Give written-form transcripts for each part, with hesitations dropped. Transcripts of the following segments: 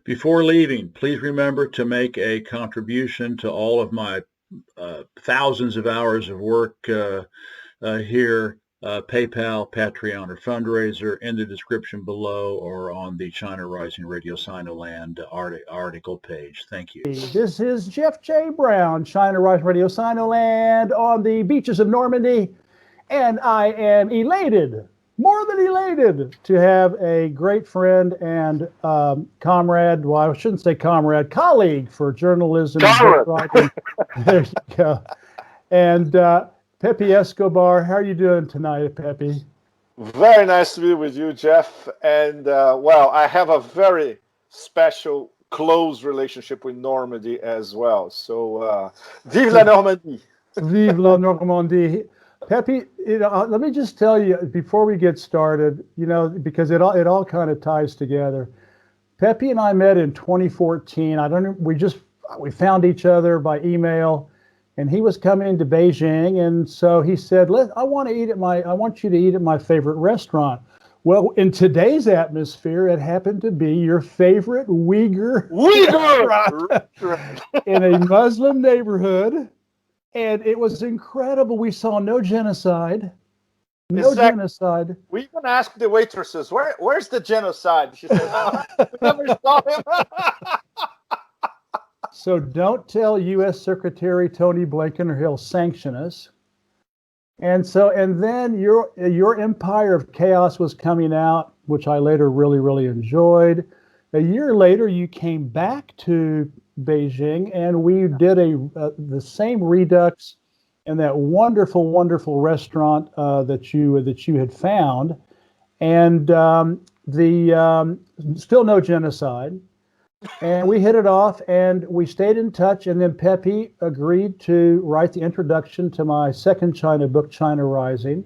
Before leaving, please remember to make a contribution to all of my thousands of hours of work here. PayPal, Patreon, or fundraiser in the description below or on the China Rising Radio Sinoland article page. Thank you. This is Jeff J. Brown, China Rising Radio Sinoland on the beaches of Normandy, and I am elated, more than elated, to have a great friend and comrade, well, I shouldn't say comrade, colleague for journalism. And writing. There you go. And Pepe Escobar, how are you doing tonight, Pepe? Very nice to be with you, Jeff. And well, I have a very special, close relationship with Normandy as well. So, vive la Normandie! Vive la Normandie! Pepe, let me just tell you before we get started, because it all kind of ties together. Pepe and I met in 2014. I don't know. We found each other by email. And he was coming to Beijing, and so he said, I want you to eat at my favorite restaurant. Well, in today's atmosphere, it happened to be your favorite Uyghur restaurant in a Muslim neighborhood, and it was incredible. We saw no genocide. No genocide. We even asked the waitresses, where's the genocide? She said, no, we never saw him. So don't tell U.S. Secretary Tony Blinken or he'll sanction us. And then your Empire of Chaos was coming out, which I later really, really enjoyed. A year later, you came back to Beijing, and we did the same redux in that wonderful, wonderful restaurant that you had found, and still no genocide. And we hit it off, and we stayed in touch. And then Pepe agreed to write the introduction to my second China book, China Rising.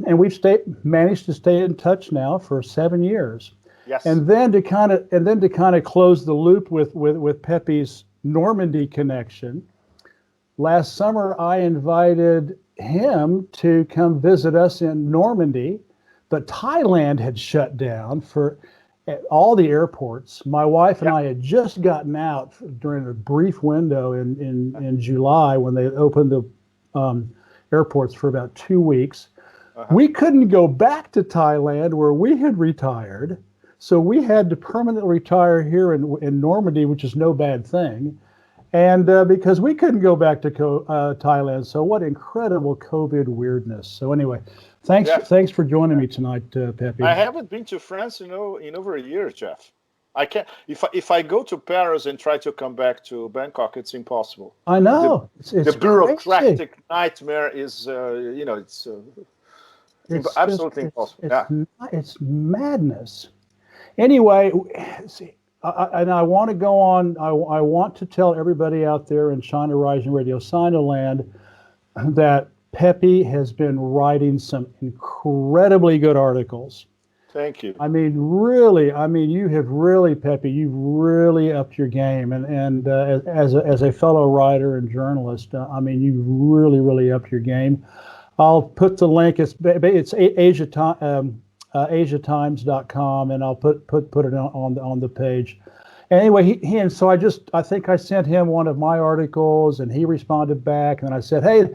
And we've managed to stay in touch now for 7 years. Yes. And then to kind of close the loop with Pepe's Normandy connection, last summer I invited him to come visit us in Normandy, but Thailand had shut down for at all the airports. My wife and I had just gotten out during a brief window in July when they opened the airports for about 2 weeks. We couldn't go back to Thailand where we had retired, so we had to permanently retire here in Normandy, which is no bad thing. And because we couldn't go back to Thailand, so what incredible COVID weirdness. So anyway, thanks for joining me tonight, Pepe. I haven't been to France, in over a year, Jeff. I can't. If I go to Paris and try to come back to Bangkok, it's impossible. I know. The bureaucratic nightmare is, it's absolutely impossible. It's madness. Anyway, and I want to go on. I want to tell everybody out there in China Rising Radio Sinoland that Pepe has been writing some incredibly good articles. Thank you. I mean, really. I mean, you have really, Pepe. You've really upped your game, and as a fellow writer and journalist, I mean, you really, really upped your game. I'll put the link. It's AsiaTimes.com, and I'll put it on the page. Anyway, I think I sent him one of my articles, and he responded back, and I said, hey,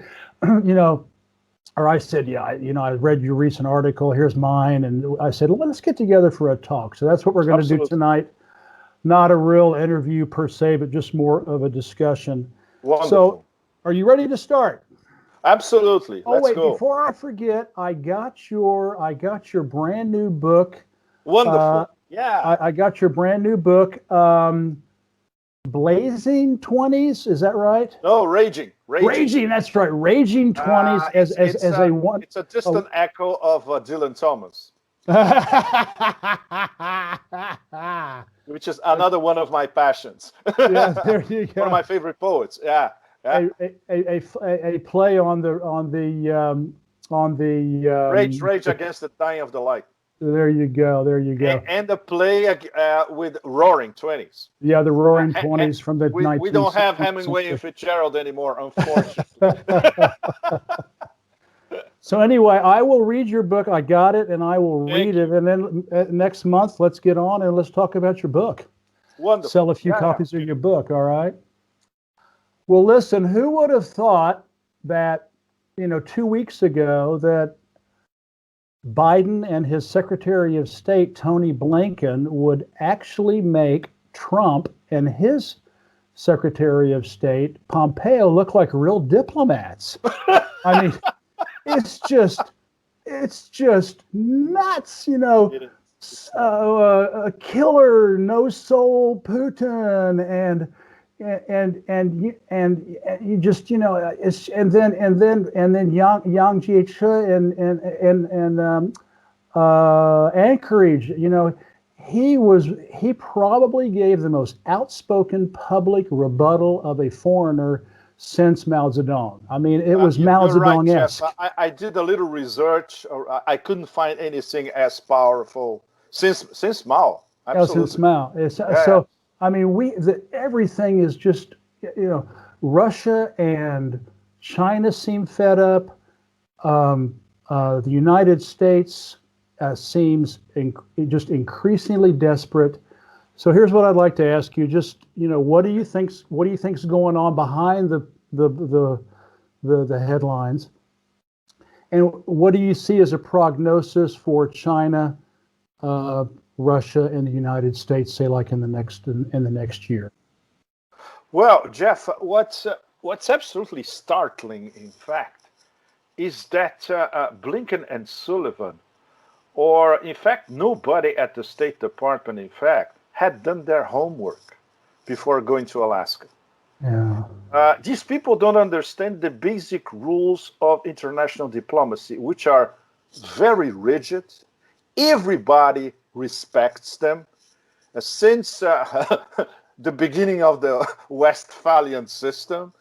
I said, yeah, I read your recent article. Here's mine, and I said, well, let's get together for a talk. So that's what we're going to do tonight. Not a real interview per se, but just more of a discussion. Wonderful. So, are you ready to start? Absolutely. Let's go. Before I forget, I got your brand new book. Wonderful. Yeah. I got your brand new book, Blazing 20s. Is that right? No, Raging. That's right. Raging 20s It's a distant echo of Dylan Thomas. Which is another one of my passions. Yeah, there you go. One of my favorite poets. Yeah. A play on the Rage Against the Dying of the Light. There you go. And the play with Roaring 20s. Yeah, the Roaring 20s from the 1960s. We don't have Hemingway and Fitzgerald anymore, unfortunately. So anyway, I will read your book. I got it, and I will read it. And then next month, let's get on and let's talk about your book. Wonderful. Sell a few copies of your book, all right? Well, listen, who would have thought that, 2 weeks ago that Biden and his Secretary of State, Tony Blinken, would actually make Trump and his Secretary of State, Pompeo, look like real diplomats. I mean, it's just nuts, a killer, no soul Putin, and you just, it's, and then Yang Jiechi and Anchorage, he probably gave the most outspoken public rebuttal of a foreigner since Mao Zedong. I mean, it was Mao Zedong-esque. Right, I did a little research. I couldn't find anything as powerful since Mao. Absolutely. Since Mao. So, I mean, everything is just, Russia and China seem fed up. The United States seems just increasingly desperate. So here's what I'd like to ask you: just what do you think's going on behind the headlines, and what do you see as a prognosis for China, Russia, and the United States, say like in the next year? Well, Jeff, what's absolutely startling, in fact, is that Blinken and Sullivan, or in fact nobody at the State Department, in fact, had done their homework before going to Alaska. Yeah. These people don't understand the basic rules of international diplomacy, which are very rigid. Everybody respects them. Since the beginning of the Westphalian system,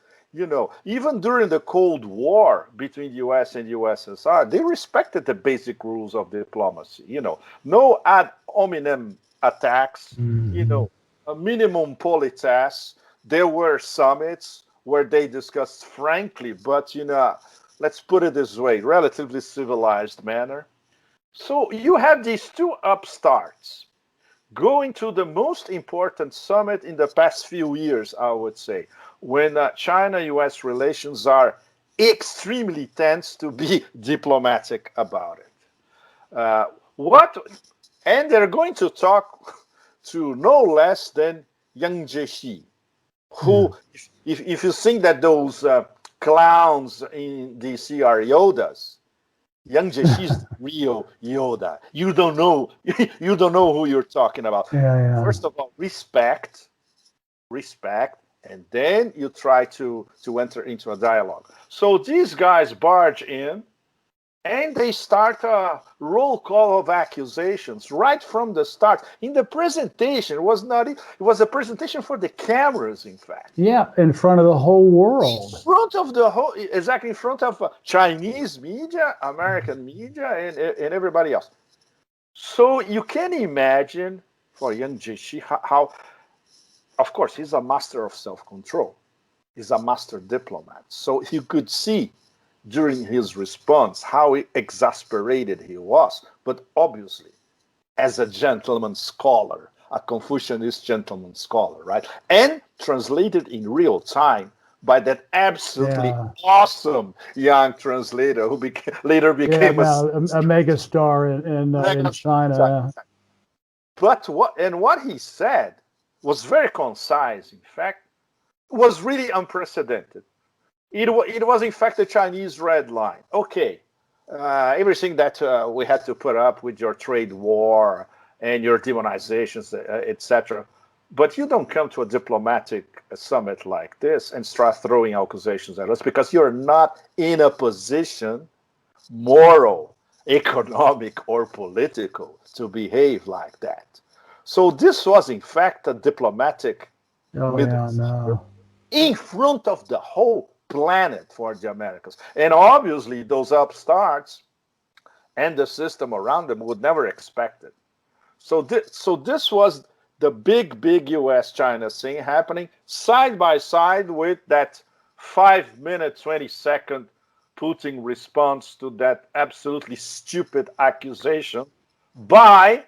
even during the Cold War between the US and USSR, they respected the basic rules of diplomacy. No ad hominem attacks, a minimum politesse. There were summits where they discussed frankly, but, let's put it this way, relatively civilized manner. So you have these two upstarts going to the most important summit in the past few years, I would say, when China-US relations are extremely tense, to be diplomatic about it. And they're going to talk to no less than Yang Jiechi, who, if you think that those clowns in DC are Yodas, Yang Jiechi's real Yoda. You don't know who you're talking about. Yeah. First of all, respect, and then you try to enter into a dialogue. So these guys barge in, and they start a roll call of accusations right from the start. In the presentation, it was a presentation for the cameras, in fact. Yeah, in front of the whole world. Exactly in front of Chinese media, American media, and everybody else. So you can imagine for Yang Jiechi how, of course, he's a master of self-control. He's a master diplomat. So you could see during his response how exasperated he was, but obviously as a gentleman scholar, a Confucianist gentleman scholar, right? And translated in real time by that absolutely awesome young translator who later became a megastar in China. But what he said was very concise. In fact, was really unprecedented. It was, in fact, the Chinese red line. Okay, everything that we had to put up with your trade war and your demonizations, etc. But you don't come to a diplomatic summit like this and start throwing accusations at us because you're not in a position, moral, economic, or political, to behave like that. So this was, in fact, a diplomatic in front of the whole planet for the Americans. And obviously those upstarts and the system around them would never expect it. So this was the big US-China thing happening side by side with that 5-minute, 20-second Putin response to that absolutely stupid accusation by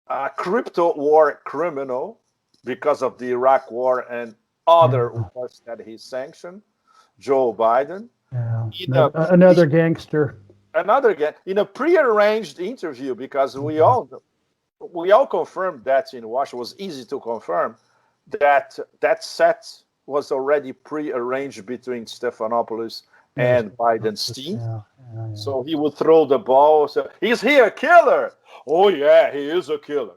a crypto war criminal because of the Iraq War and other wars that he sanctioned, Joe Biden. Another gangster. Another again in a prearranged interview, because we all confirmed that in Washington. It was easy to confirm that that set was already prearranged between Stephanopoulos and Biden's team. So he would throw the ball. So he's here, killer. Oh yeah, he is a killer.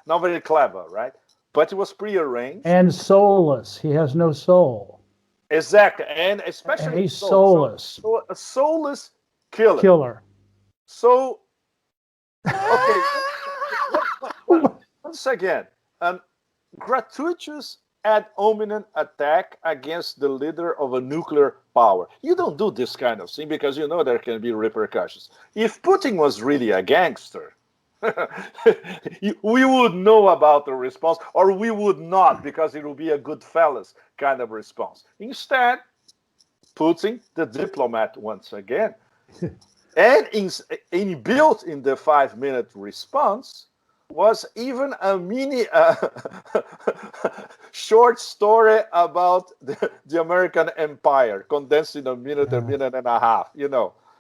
Not very clever, right? But it was prearranged and soulless. He has no soul. Exactly, and especially he's soulless. So a soulless killer. So, okay, once again, gratuitous ad hominem attack against the leader of a nuclear power. You don't do this kind of thing because you know there can be repercussions. If Putin was really a gangster, we would know about the response, or we would not, because it would be a good fellas kind of response. Instead, Putin, the diplomat once again, and inbuilt in the 5-minute response was even a mini short story about the American empire, condensed in a minute and a half,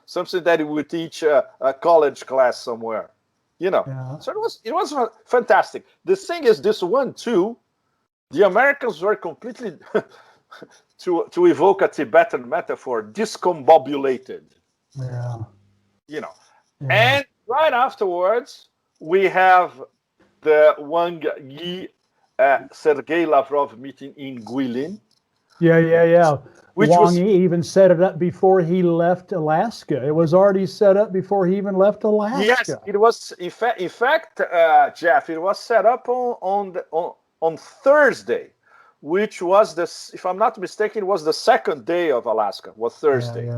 something that he would teach a college class somewhere. So it was fantastic. The thing is, this one too, the Americans were completely, to evoke a Tibetan metaphor, discombobulated. And right afterwards, we have the Wang Yi, Sergei Lavrov meeting in Guilin. Wang Yi even set it up before he left Alaska. It was already set up before he even left Alaska. Yes, it was. In fact, Jeff, it was set up on Thursday, which was if I'm not mistaken, it was the second day of Alaska. Was Thursday.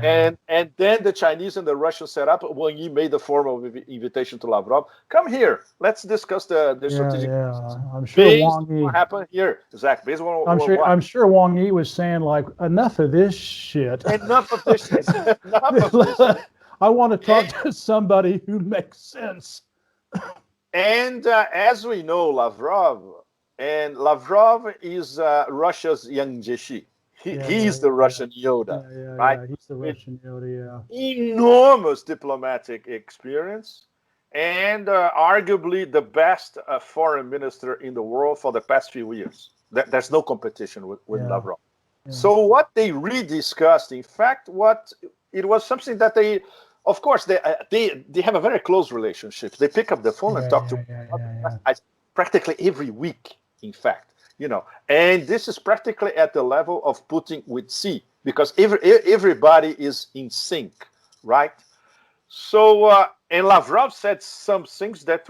And then the Chinese and the Russians set up. Wang Yi made the formal invitation to Lavrov. Come here. Let's discuss the strategic. I'm sure Wang Yi. What happened here, Zach? Based on I'm sure Wang Yi was saying, like, enough of this shit. Enough of this shit. Enough of this shit. I want to talk to somebody who makes sense. And as we know, Lavrov is Russia's Yang Jieshi. He's the Russian Yoda, right? He's the Russian Yoda, Enormous diplomatic experience, and arguably the best foreign minister in the world for the past few years. There's no competition with Lavrov. So what they rediscussed, in fact, it was something that they, of course, they have a very close relationship. They pick up the phone and talk to practically every week, in fact. And this is practically at the level of Putin with Xi, because everybody is in sync, right? So, and Lavrov said some things that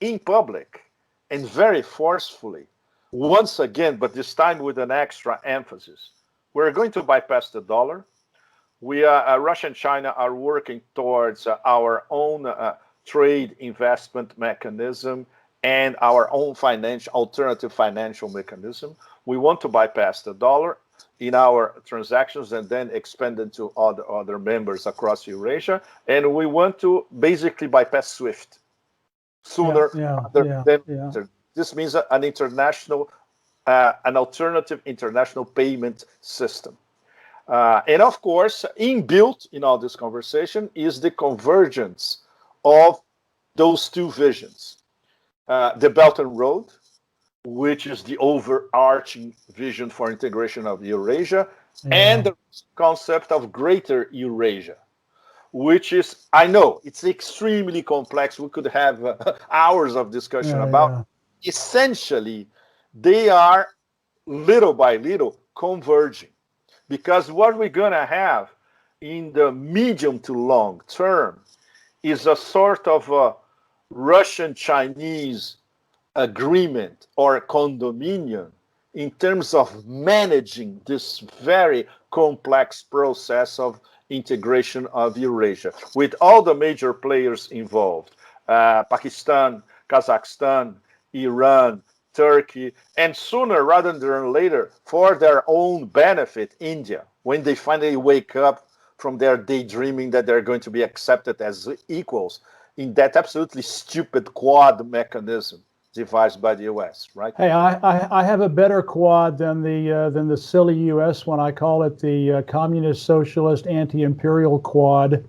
in public and very forcefully, once again, but this time with an extra emphasis. We're going to bypass the dollar. Russia and China are working towards our own trade investment mechanism and our own alternative financial mechanism. We want to bypass the dollar in our transactions and then expand it to other members across Eurasia. And we want to basically bypass SWIFT sooner than later. This means an alternative international payment system. And of course, inbuilt in all this conversation is the convergence of those two visions. The Belt and Road, which is the overarching vision for integration of Eurasia, and the concept of Greater Eurasia, which is, I know, it's extremely complex. We could have hours of discussion about. Essentially, they are little by little converging, because what we're going to have in the medium to long term is a sort of a Russian-Chinese agreement or condominium in terms of managing this very complex process of integration of Eurasia, with all the major players involved, Pakistan, Kazakhstan, Iran, Turkey, and sooner rather than later, for their own benefit, India, when they finally wake up from their daydreaming that they're going to be accepted as equals in that absolutely stupid Quad mechanism, devised by the U.S., right? Hey, I have a better quad than the silly U.S. one. I call it the Communist Socialist Anti-Imperial Quad,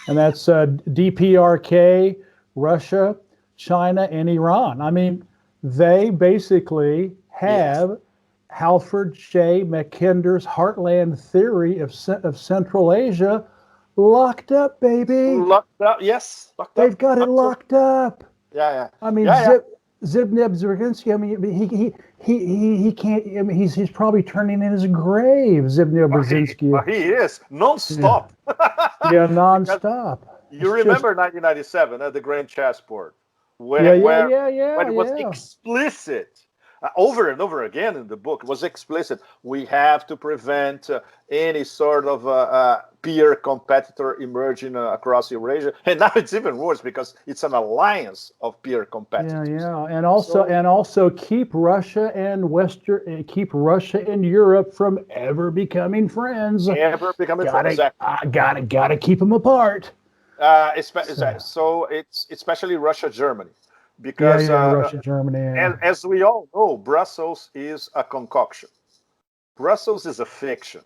and that's DPRK, Russia, China, and Iran. I mean, they basically have Halford J. Mackinder's heartland theory of Central Asia locked up, baby. Locked up, yes. Locked They've up. got it locked up. Yeah. I mean, Zbigniew Brzezinski. I mean, he can't. I mean, he's probably turning in his grave. Zbigniew Brzezinski. He is non-stop. Yeah, nonstop. You remember 1997, the Grand Chessboard, when it was explicit over and over again in the book. It was explicit. We have to prevent any sort of peer competitor emerging across Eurasia, and now it's even worse because it's an alliance of peer competitors. And also keep Russia and Europe from ever becoming friends. Gotta keep them apart. So it's especially Russia, Germany, because Russia, Germany. As we all know, Brussels is a concoction. Brussels is a fiction.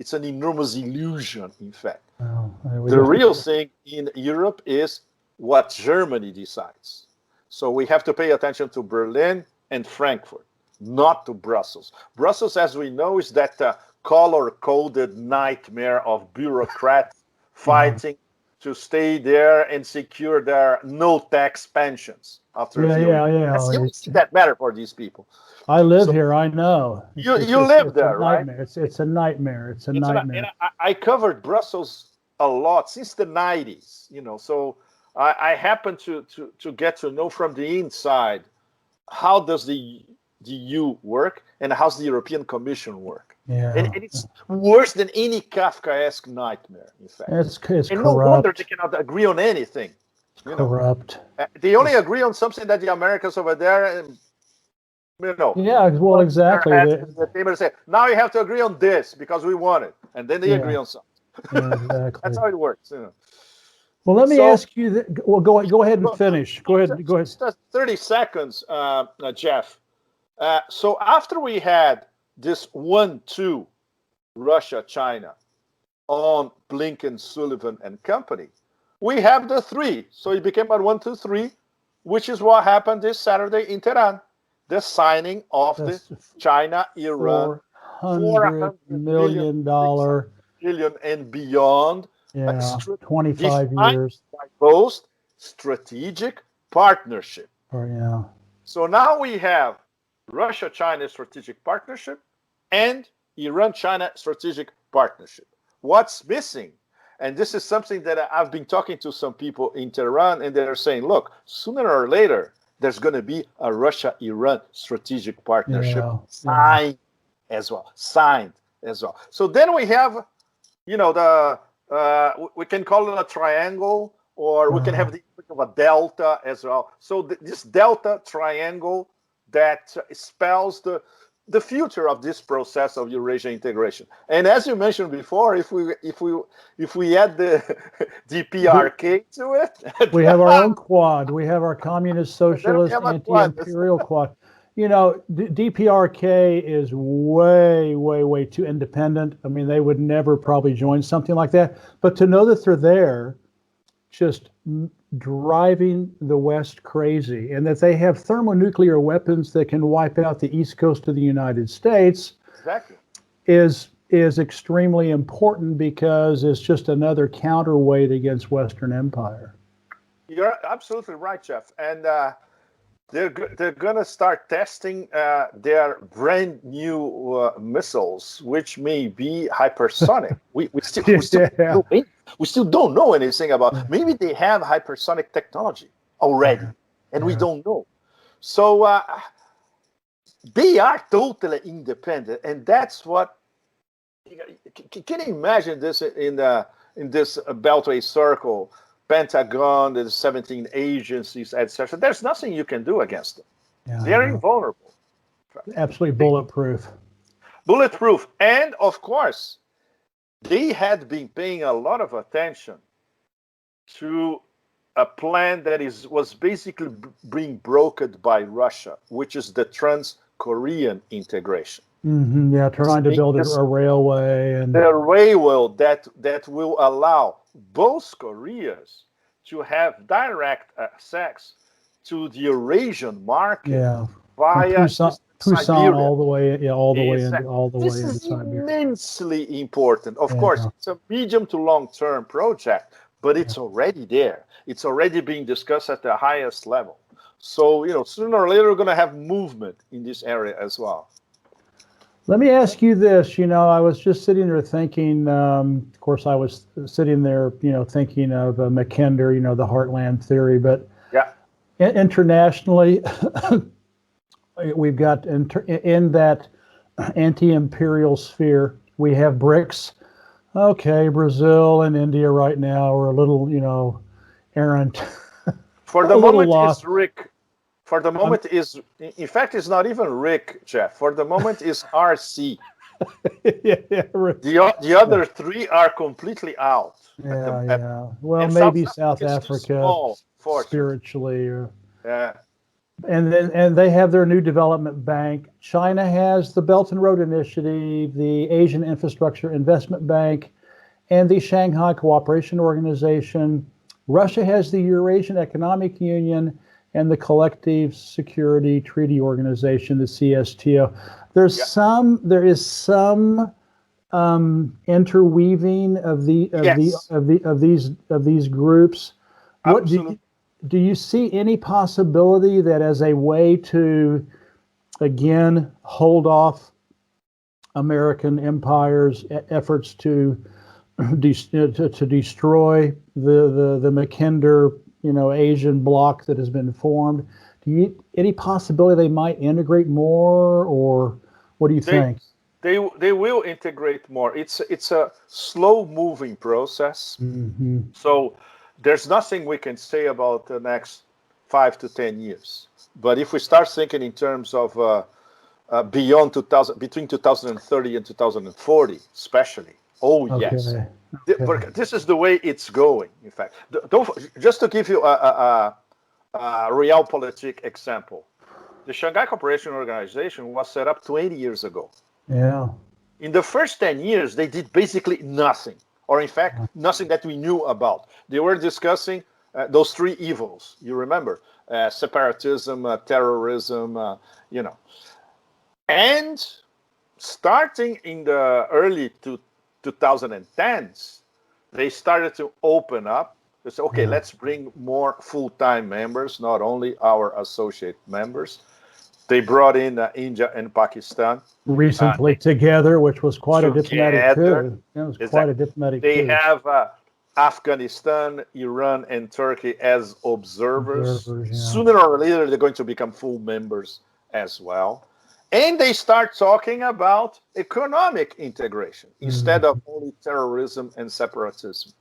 It's an enormous illusion, in fact. The real thing in Europe is what Germany decides. So we have to pay attention to Berlin and Frankfurt, not to Brussels. Brussels, as we know, is that color-coded nightmare of bureaucrats fighting to stay there and secure their no-tax pensions after a few years. That's the only thing that matter for these people. I live here. I know. You live there, right? It's a nightmare. It's a nightmare. And I covered Brussels a lot since the 90s, so I happen to get to know from the inside how does the EU work and how's the European Commission work. And it's worse than any Kafkaesque nightmare, in fact. It's corrupt. No wonder they cannot agree on anything. Corrupt. They only agree on something that the Americans over there, Yeah, well, exactly. They say, now you have to agree on this because we want it. And then they agree on something. Exactly. That's how it works. Well, let me ask you. Well, go ahead and finish. Go ahead. 30 seconds, Jeff. So after we had this 1-2 Russia, China on Blinken, Sullivan, and company, we have the 3. So it became a 1-2-3, which is what happened this Saturday in Tehran. The signing of the China-Iran $400 million billion and beyond. 25 years. By both strategic partnership. So now we have Russia-China strategic partnership and Iran-China strategic partnership. What's missing? And this is something that I've been talking to some people in Tehran, and they're saying, look, sooner or later, there's going to be a Russia-Iran strategic partnership signed as well. So then we have, we can call it a triangle, or we can have the of a delta as well. So this delta triangle that spells the future of this process of Eurasia integration. And as you mentioned before, if we add the DPRK to it, we have our own quad. We have our communist, socialist, anti-imperial quad. DPRK is way too independent. I mean, they would never probably join something like that. But to know that they're there, just driving the West crazy, and that they have thermonuclear weapons that can wipe out the east coast of the United States is extremely important, because it's just another counterweight against Western empire. You're absolutely right, Jeff. And they're going to start testing their brand new missiles, which may be hypersonic. we still don't know anything about. Maybe they have hypersonic technology already, and we don't know. So they are totally independent, and that's what. Can you imagine this in this Beltway circle? Pentagon, the 17 agencies, etc. There's nothing you can do against them. They're invulnerable. Absolutely bulletproof. Bulletproof. And of course, they had been paying a lot of attention to a plan that was basically being brokered by Russia, which is the Trans-Korean integration. Yeah, trying to build a railway and the railway that will allow both Koreas to have direct access to the Eurasian market via Busan all the way, This is Siberia. immensely important. Of course, it's a medium to long-term project, but it's already there. It's already being discussed at the highest level. So, sooner or later, we're going to have movement in this area as well. Let me ask you this. I was just sitting there thinking, of course, I was sitting there, thinking of Mackinder, the heartland theory, but internationally, we've got in that anti-imperial sphere, we have BRICS. Okay, Brazil and India right now are a little, errant. For the moment, it's Rick. For the moment, in fact, it's not even Rick, Jeff. For the moment, it's RC. The other three are completely out. Well, maybe South Africa spiritually. And they have their new development bank. China has the Belt and Road Initiative, the Asian Infrastructure Investment Bank, and the Shanghai Cooperation Organization. Russia has the Eurasian Economic Union and the Collective Security Treaty Organization, the CSTO. There is some interweaving of these groups. Absolutely. Do you see any possibility that as a way to, again, hold off American empire's efforts to destroy the Mackinder, Asian bloc that has been formed? Any possibility they might integrate more, or what do you think? They will integrate more. It's a slow-moving process. So there's nothing we can say about the next 5 to 10 years. But if we start thinking in terms of beyond between 2030 and 2040, especially, yes. This is the way it's going, in fact. Just to give you a realpolitik example, the Shanghai Cooperation Organization was set up 20 years ago. In the first 10 years, they did basically nothing, or in fact, nothing that we knew about. They were discussing those three evils, you remember, separatism, terrorism, And starting in the early 2010s, they started to open up. They said, okay, let's bring more full-time members, not only our associate members. They brought in India and Pakistan. Recently together, which was quite a diplomatic coup. It was quite a diplomatic coup. They have Afghanistan, Iran, and Turkey as observers. Sooner or later, they're going to become full members as well. And they start talking about economic integration instead of only terrorism and separatism,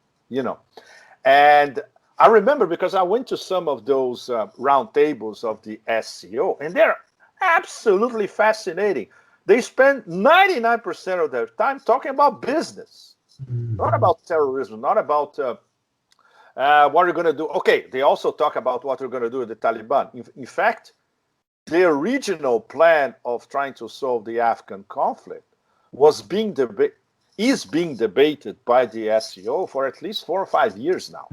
And I remember because I went to some of those roundtables of the SCO, and they're absolutely fascinating. They spend 99% of their time talking about business, not about terrorism, not about what we're going to do. Okay, they also talk about what we're going to do with the Taliban. In fact, their regional plan of trying to solve the Afghan conflict is being debated by the SCO for at least 4 or 5 years now.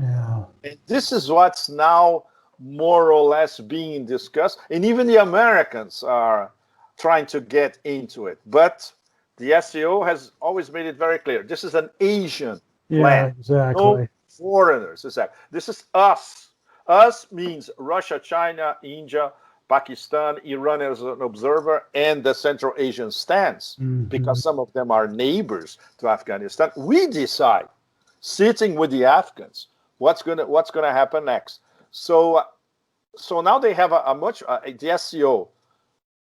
And this is what's now more or less being discussed. And even the Americans are trying to get into it. But the SCO has always made it very clear. This is an Asian plan. No foreigners. Exactly. This is us. Us means Russia, China, India, Pakistan, Iran as an observer, and the Central Asian stance, because some of them are neighbors to Afghanistan. We decide, sitting with the Afghans, what's gonna happen next. So now they have the SCO,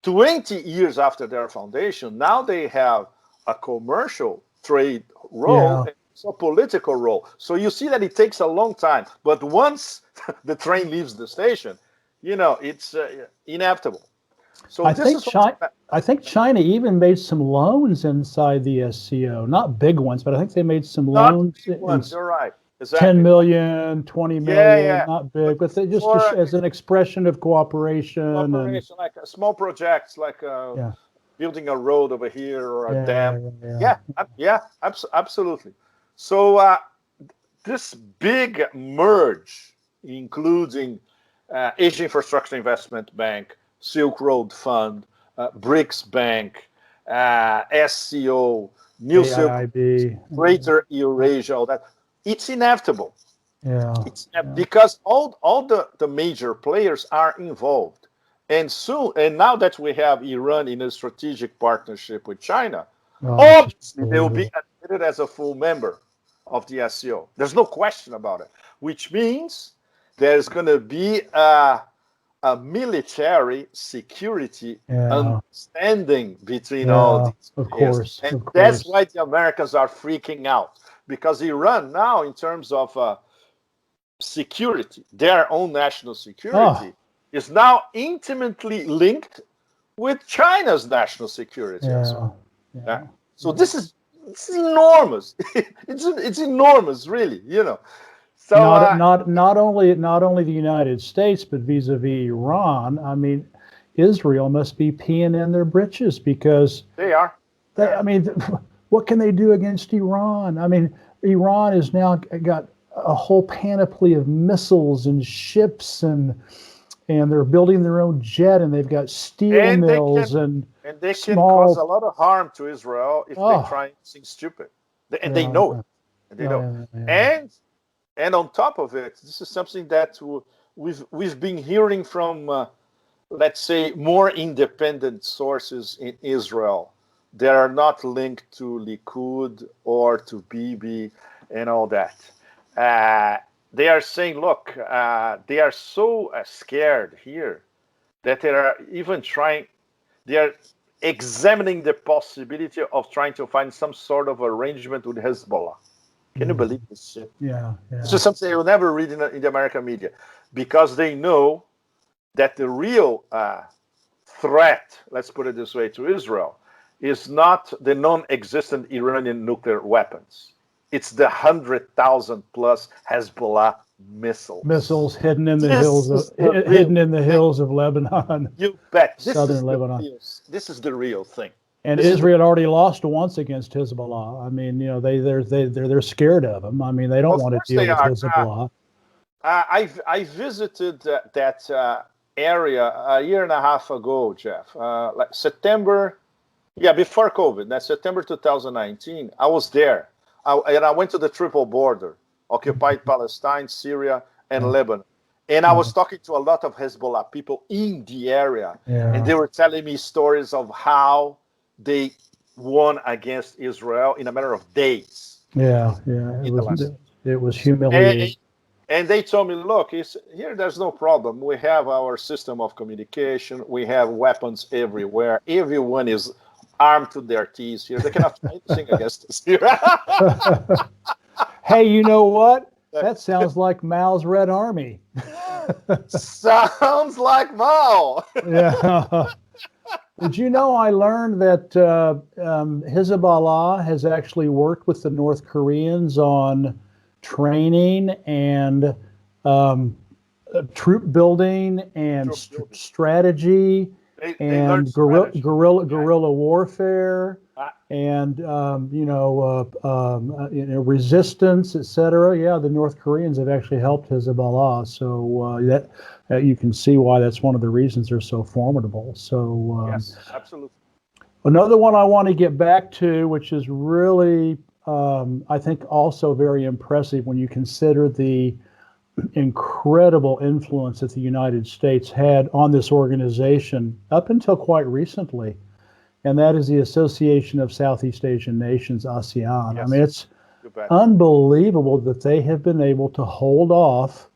20 years after their foundation. Now they have a commercial trade role. And a political role. So you see that it takes a long time, but once the train leaves the station, it's inevitable. So I think China even made some loans inside the SCO, not big ones, but I think they made some loans. You're right. exactly. 10 million, 20 Yeah, million, yeah. not big, but they just For as an expression of cooperation. And cooperation, like small projects, like yeah, building a road over here or a yeah, dam. yeah, Absolutely. So this big merge, including Asia Infrastructure Investment Bank, Silk Road Fund, BRICS Bank, SCO, New Silk, AIIB. Greater Eurasia, all that. It's inevitable. Yeah, It's because all the major players are involved. And soon, and now that we have Iran in a strategic partnership with China, obviously they will be admitted as a full member of the SCO. There's no question about it, which means there's going to be a military security understanding between all these of players. course, And of course. that's why the Americans are freaking out, because Iran now, in terms of security, their own national security, is now intimately linked with China's national security as well. So this is enormous. it's enormous, really. So not only the United States, but vis-a-vis Iran. I mean, Israel must be peeing in their britches because they are. I mean, what can they do against Iran? I mean, Iran has now got a whole panoply of missiles and ships, and they're building their own jet, and they've got steel mills and they can cause a lot of harm to Israel if they try something stupid, and they know it. And they know. And on top of it, this is something that we've been hearing from, let's say, more independent sources in Israel that are not linked to Likud or to Bibi and all that. They are saying, look, they are so scared here that they are even they are examining the possibility of trying to find some sort of arrangement with Hezbollah. Can you believe this shit? Yeah. This is something you'll never read in the American media, because they know that the real threat, let's put it this way, to Israel is not the non-existent Iranian nuclear weapons. It's the 100,000 plus Hezbollah missiles hidden in the hills of Lebanon. You bet. Southern Lebanon. This is the real thing. And Israel already lost once against Hezbollah. I mean, they're scared of them. I mean, they don't want to deal with Hezbollah. I visited that area a year and a half ago, Jeff. Like September, before COVID. That's September 2019. I was there. I went to the triple border, occupied Palestine, Syria, and Lebanon. And I was talking to a lot of Hezbollah people in the area. And they were telling me stories of how they won against Israel in a matter of days. It was humiliating. And they told me, look, here there's no problem. We have our system of communication. We have weapons everywhere. Everyone is armed to their teeth here. They cannot try anything against us here. Hey, you know what? That sounds like Mao's Red Army. Sounds like Mao. Yeah. Did you know I learned that Hezbollah has actually worked with the North Koreans on training and troop building and strategy and guerrilla warfare and resistance, etc. Yeah, the North Koreans have actually helped Hezbollah, so that you can see why that's one of the reasons they're so formidable. So yes, absolutely. Another one I want to get back to, which is really I think also very impressive when you consider the incredible influence that the United States had on this organization up until quite recently, and that is the Association of Southeast Asian Nations, ASEAN. Yes. I mean, it's unbelievable that they have been able to hold off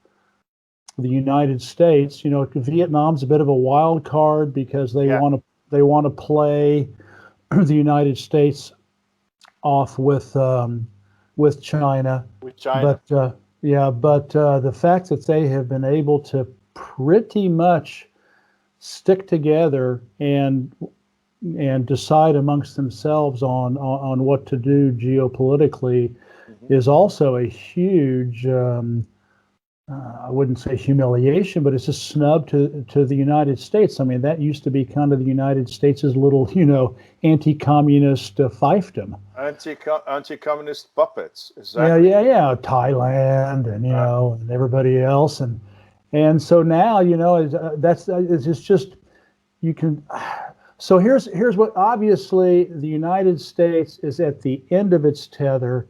the United States. Vietnam's a bit of a wild card because they want to play the United States off with China. But the fact that they have been able to pretty much stick together and decide amongst themselves on what to do geopolitically is also a huge, I wouldn't say humiliation, but it's a snub to the United States. I mean, that used to be kind of the United States' little, anti-communist fiefdom. Anti-communist puppets, Yeah, exactly. yeah, yeah. Thailand and and everybody else, and so now it's just you can. So here's what obviously the United States is at the end of its tether.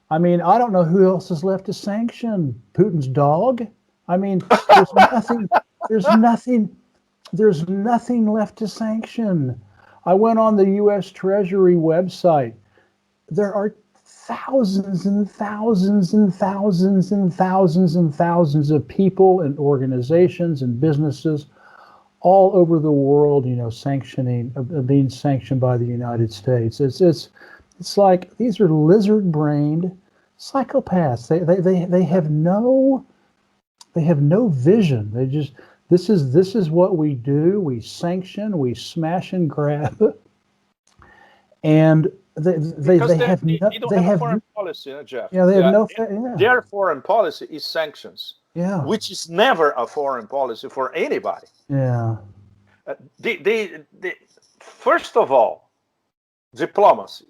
I mean, I don't know who else is left to sanction. Putin's dog. I mean, there's nothing. There's nothing. There's nothing left to sanction. I went on the U.S. Treasury website. There are thousands and thousands and thousands and thousands and thousands of people and organizations and businesses all over the world, being sanctioned by the United States. It's like these are lizard-brained psychopaths. They have no vision. They just this is what we do. We sanction, we smash and grab, and they have no, they don't they have a have foreign policy, Jeff. yeah they have no yeah Their foreign policy is sanctions, yeah which is never a foreign policy for anybody. yeah They first of all, diplomacy.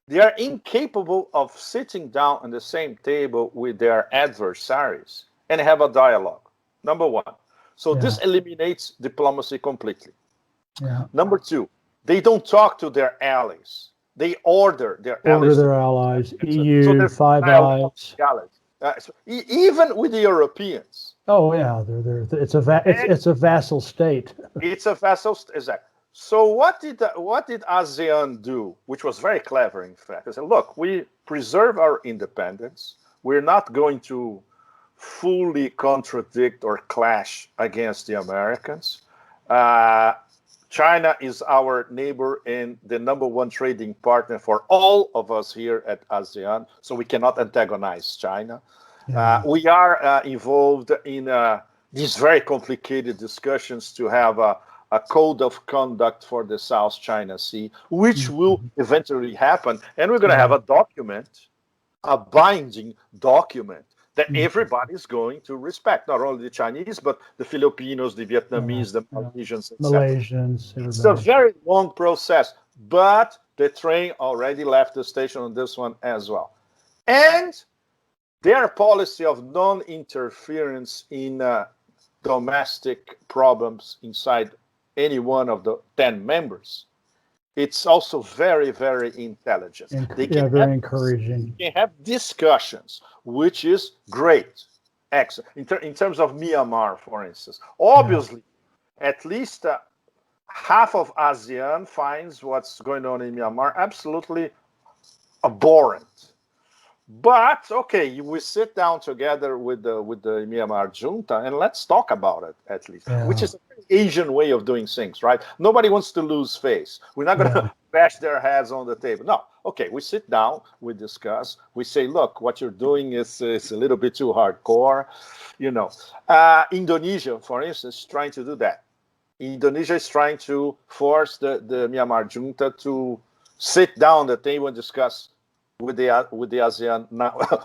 They are incapable of sitting down on the same table with their adversaries and have a dialogue. Number one. So this eliminates diplomacy completely. yeah. Number two, they don't talk to their allies. They order their allies. EU, Five Eyes. Even with the Europeans. Oh yeah, it's a vassal state. It's a vassal state, exactly. So what did ASEAN do, which was very clever, in fact? They said, look, we preserve our independence. We're not going to fully contradict or clash against the Americans. China is our neighbor and the number one trading partner for all of us here at ASEAN, so we cannot antagonize China. Yeah. We are involved in these very complicated discussions to have a code of conduct for the South China Sea, which will eventually happen. And we're going to have a document, a binding document that everybody is going to respect, not only the Chinese, but the Filipinos, the Vietnamese, the Malaysians, etc. Malaysians. Everybody. It's a very long process, but the train already left the station on this one as well. And their policy of non-interference in domestic problems inside any one of the 10 members, it's also very, very intelligent. Very encouraging. They can have discussions, which is great. Excellent. In terms of Myanmar, for instance, obviously, at least half of ASEAN finds what's going on in Myanmar absolutely abhorrent. But okay, we sit down together with the Myanmar junta and let's talk about it at least, which is an Asian way of doing things, right? Nobody wants to lose face. We're not going to bash their heads on the table. No, okay, we sit down, we discuss, we say, look, what you're doing is a little bit too hardcore, Indonesia, for instance, is trying to do that. Indonesia is trying to force the Myanmar junta to sit down at the table and discuss with the ASEAN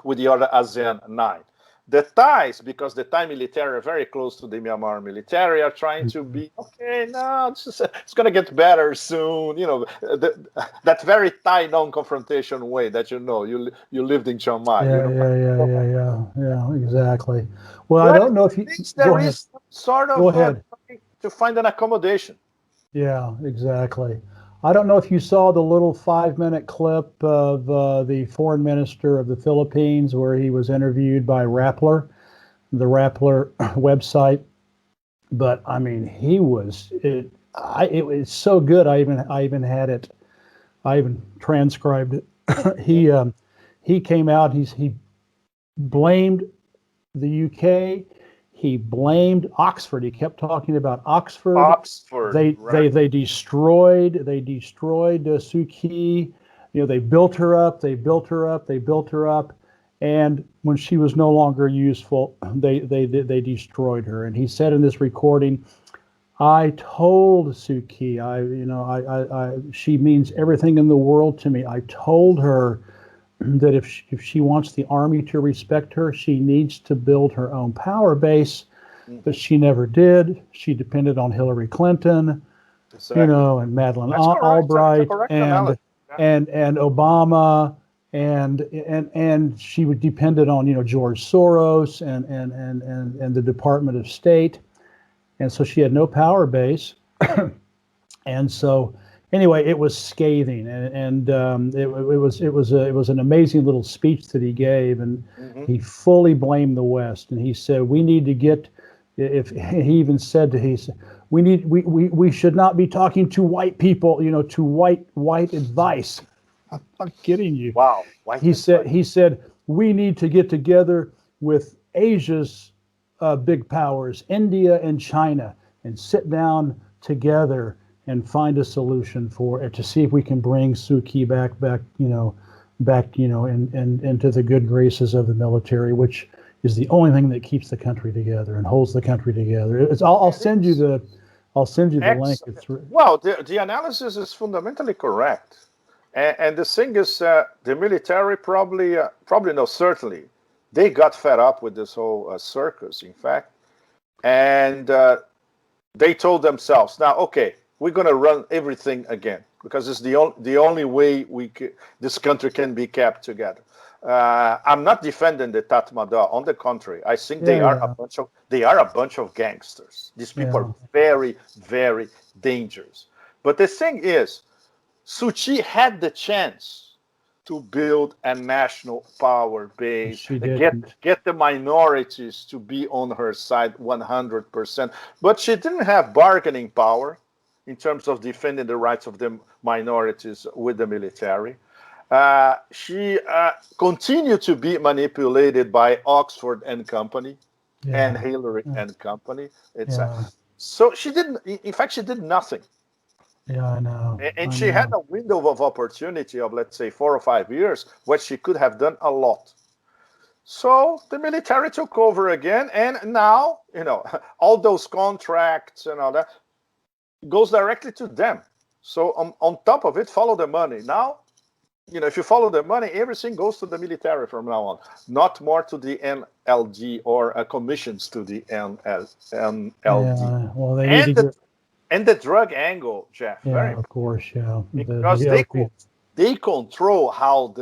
with the other ASEAN 9. The Thais, because the Thai military are very close to the Myanmar military, are trying to be it's going to get better soon. That very Thai non-confrontation way that you lived in Chiang Mai. Yeah, exactly. Well, I don't know if there is sort of to find an accommodation. Yeah, exactly. I don't know if you saw the little 5-minute clip of the foreign minister of the Philippines where he was interviewed by Rappler, the Rappler website. But I mean, it was so good. I even had it. I even transcribed it. He came out. He blamed the UK. He blamed Oxford. He kept talking about Oxford. They destroyed Suu Kyi. They built her up. And when she was no longer useful, they destroyed her. And he said in this recording, I told Suu Kyi, she means everything in the world to me. I told her that if she wants the Army to respect her, she needs to build her own power base. But she never did. She depended on Hillary Clinton, Exactly. and Madeleine That's correct. That's a Albright, correct and analysis. Yeah. and Obama, and she would depended on George Soros and the Department of State, and so she had no power base, and so anyway, it was scathing, it was an amazing little speech that he gave, and he fully blamed the West, and he said we need to get. If he even said we should not be talking to white people, to white advice. I'm not kidding you. Wow. He said we need to get together with Asia's big powers, India and China, and sit down together and find a solution to see if we can bring Suu Kyi back, into the good graces of the military, which is the only thing that keeps the country together and holds the country together. I'll send you the link. Well, the analysis is fundamentally correct, and the thing is, the military probably no, certainly, they got fed up with this whole circus. In fact, and they told themselves, now, okay, we're going to run everything again because it's the only way this country can be kept together. I'm not defending the Tatmadaw. On the contrary, I think they are a bunch of gangsters. These people are very, very dangerous. But the thing is, Suu Kyi had the chance to build a national power base, get the minorities to be on her side 100%. But she didn't have bargaining power in terms of defending the rights of the minorities with the military. She continued to be manipulated by Oxford and Company and Hillary and Company. So she didn't. In fact, she did nothing. Yeah, I know. And she had a window of opportunity of, let's say, 4 or 5 years where she could have done a lot. So the military took over again, and now all those contracts and all that goes directly to them. So on top of it, follow the money. Now, if you follow the money, everything goes to the military from now on, not more to the NLD or commissions to the NLD. Yeah, well, they need to and the drug angle, Jeff. Yeah, of course, yeah. Because they control how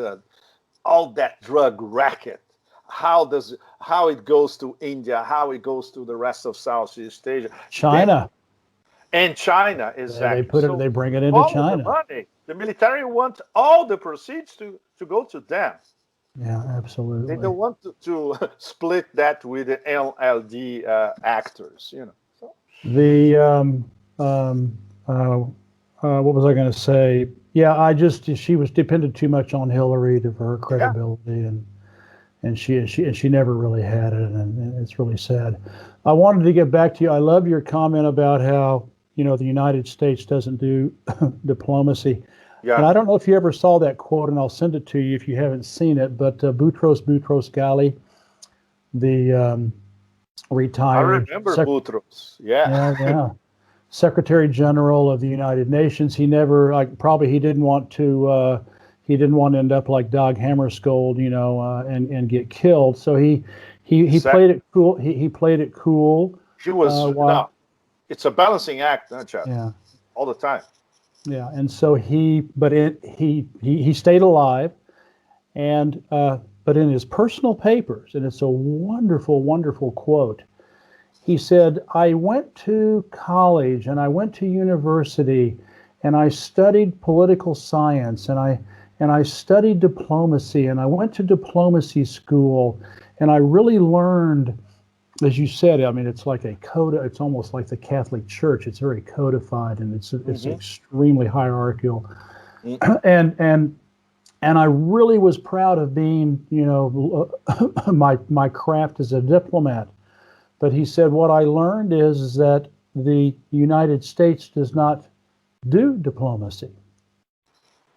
all that drug racket, how it goes to India, how it goes to the rest of Southeast Asia, China. And China, exactly. They bring it into China. The money. The military want all the proceeds to go to them. Yeah, absolutely. They don't want to split that with the NLD actors, So. What was I going to say? Yeah, she was dependent too much on Hillary for her credibility, and she never really had it, and it's really sad. I wanted to get back to you. I love your comment about how the United States doesn't do diplomacy. Yeah. And I don't know if you ever saw that quote, and I'll send it to you if you haven't seen it. But Boutros Ghali, the retired. I remember Boutros. Yeah. Secretary General of the United Nations. He never he didn't want to end up like Dag Hammarskjöld, and get killed. So he played it cool. He played it cool. He was it's a balancing act, not Chuck? Yeah. All the time. Yeah, and so he stayed alive, and but in his personal papers, and it's a wonderful, wonderful quote. He said, "I went to college and I went to university, and I studied political science, and I studied diplomacy, and I went to diplomacy school, and I really learned." As you said, I mean, it's like it's almost like the Catholic Church. It's very codified, and it's extremely hierarchical. And I really was proud of being, my craft as a diplomat. But he said, what I learned is that the United States does not do diplomacy.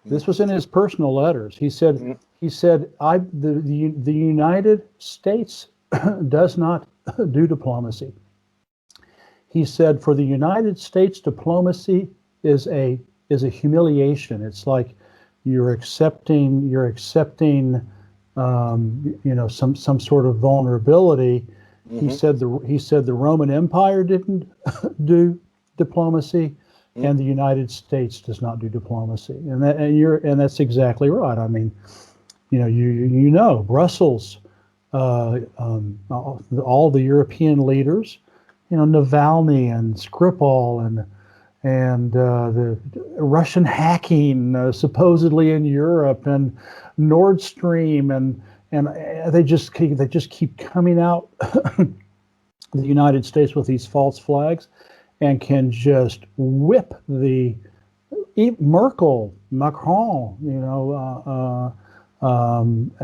This was in his personal letters. He said, the United States does not do diplomacy. He said, for the United States, diplomacy is a humiliation. It's like you're accepting some sort of vulnerability. Mm-hmm. He said the Roman Empire didn't do diplomacy, and the United States does not do diplomacy, and that's exactly right. I mean, Brussels, all the European leaders, Navalny and Skripal and the Russian hacking supposedly in Europe and Nord Stream and they just keep coming out the United States with these false flags and can just whip Merkel, Macron,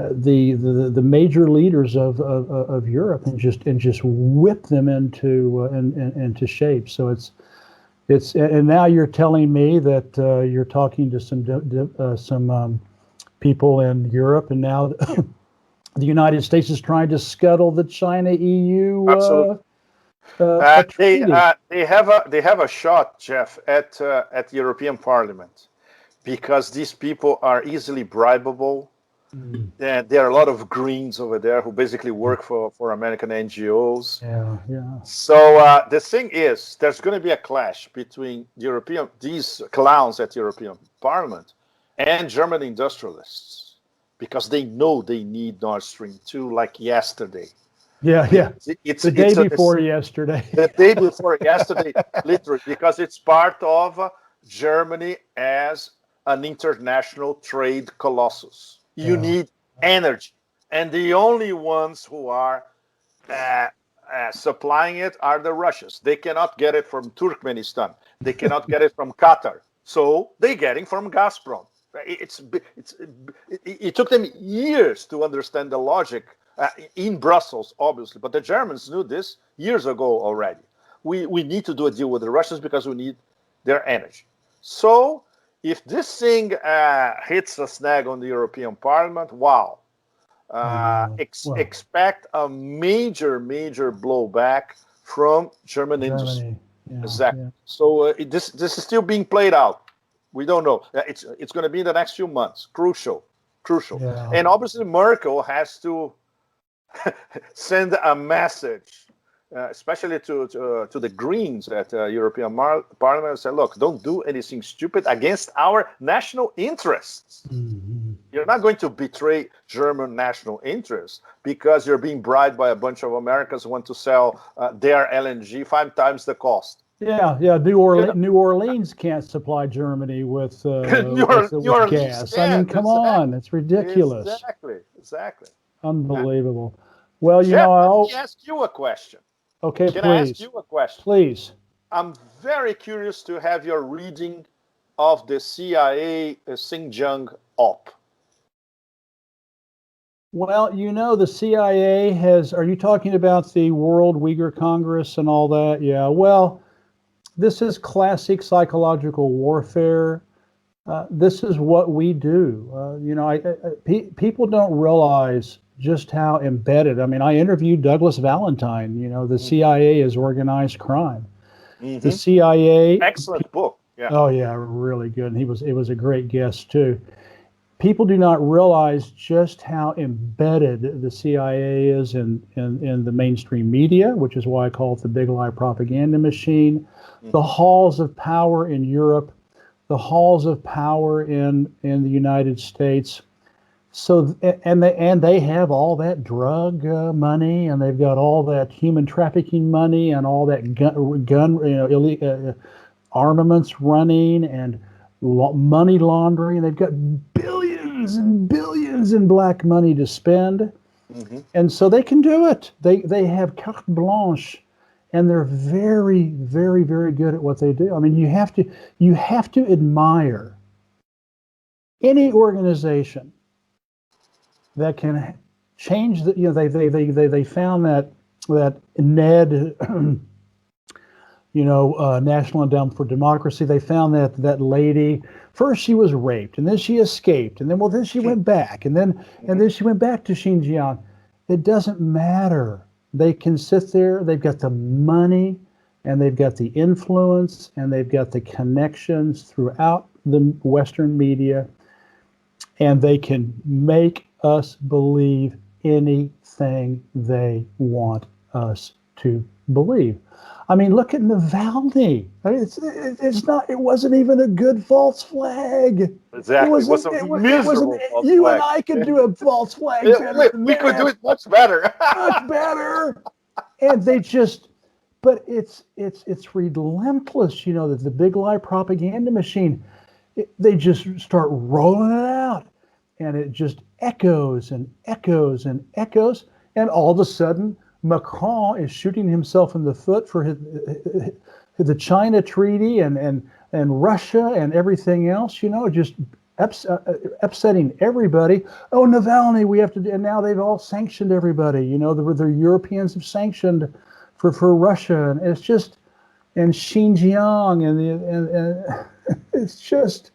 the major leaders of Europe and just whip them into shape. So and now you're telling me that you're talking to some people in Europe, and now the United States is trying to scuttle the China EU Absolutely. treaty. They have a shot, Jeff, at the European Parliament, because these people are easily bribable. And there are a lot of Greens over there who basically work for American NGOs. Yeah. So the thing is, there's going to be a clash between these clowns at the European Parliament and German industrialists, because they know they need Nord Stream 2 like yesterday. Yeah. It's the day before yesterday. The day before yesterday, literally, because it's part of Germany as an international trade colossus. You need energy, and the only ones who are supplying it are the Russians. They cannot get it from Turkmenistan. They cannot get it from Qatar. So they're getting from Gazprom. It took them years to understand the logic in Brussels, obviously, but the Germans knew this years ago already. We need to do a deal with the Russians because we need their energy. So if this thing hits a snag on the European Parliament, wow. Expect a major blowback from German industry. Exactly. Yeah. So this is still being played out. We don't know. It's going to be in the next few months. Crucial. Yeah. And obviously Merkel has to send a message, especially to the Greens at European Parliament, and say, look, don't do anything stupid against our national interests. Mm-hmm. You're not going to betray German national interests because you're being bribed by a bunch of Americans who want to sell their LNG 5 times the cost. Yeah. New Orleans can't supply Germany with gas. I mean, come on, it's ridiculous. Exactly. Unbelievable. Well, Jeff, let me ask you a question. Okay, Can please. I ask you a question? Please. I'm very curious to have your reading of the CIA Xinjiang op. Well, the CIA are you talking about the World Uyghur Congress and all that? Yeah, well, this is classic psychological warfare. This is what we do. People don't realize just how embedded. I mean, I interviewed Douglas Valentine. The CIA is organized crime. Mm-hmm. The CIA. Excellent book. Yeah. Oh yeah, really good. And it was a great guest too. People do not realize just how embedded the CIA is in the mainstream media, which is why I call it the big lie propaganda machine. Mm-hmm. The halls of power in Europe, the halls of power in the United States. So and they have all that drug money, and they've got all that human trafficking money, and all that gun armaments running, and money laundering. They've got billions and billions in black money to spend, and so they can do it. They have carte blanche, and they're very, very, very good at what they do. I mean, you have to admire any organization that can change the. They found that NED. National Endowment for Democracy. They found that lady. First, she was raped, and then she escaped, and then she went back, and then she went back to Xinjiang. It doesn't matter. They can sit there. They've got the money, and they've got the influence, and they've got the connections throughout the Western media. and they can make us believe anything they want us to believe. I mean, look at Navalny. I mean, it's not. It wasn't even a good false flag. It Exactly. It was wasn't. a It wasn't. miserable false You and flag. I could do a false flag better than We could do that. it much better. Much better. And they just. But it's relentless. You know that the big lie propaganda machine. They just start rolling it out, and it just echoes and echoes and echoes, and all of a sudden Macron is shooting himself in the foot for the China treaty and Russia and everything else, you know, just upsetting everybody. Oh, Navalny, we have to, and now they've all sanctioned everybody. You know, the Europeans have sanctioned for Russia, and it's just, and Xinjiang, and it's just,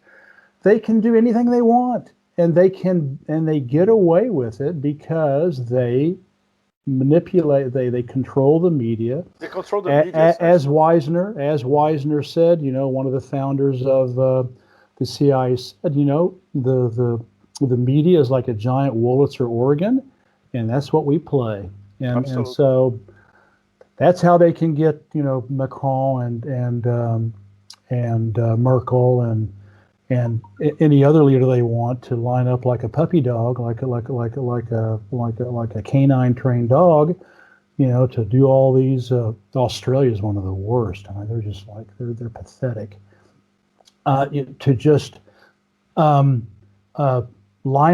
they can do anything they want, and they get away with it because they manipulate, they control the media. They control the media. As Wisner said, you know, one of the founders of the CIA said, you know, the media is like a giant Wurlitzer organ, and that's what we play. And so that's how they can get, you know, Macron and Merkel and any other leader they want to line up like a puppy dog, like a canine trained dog, you know, to do all these. Australia is one of the worst. I mean, they're just like they're pathetic. To just line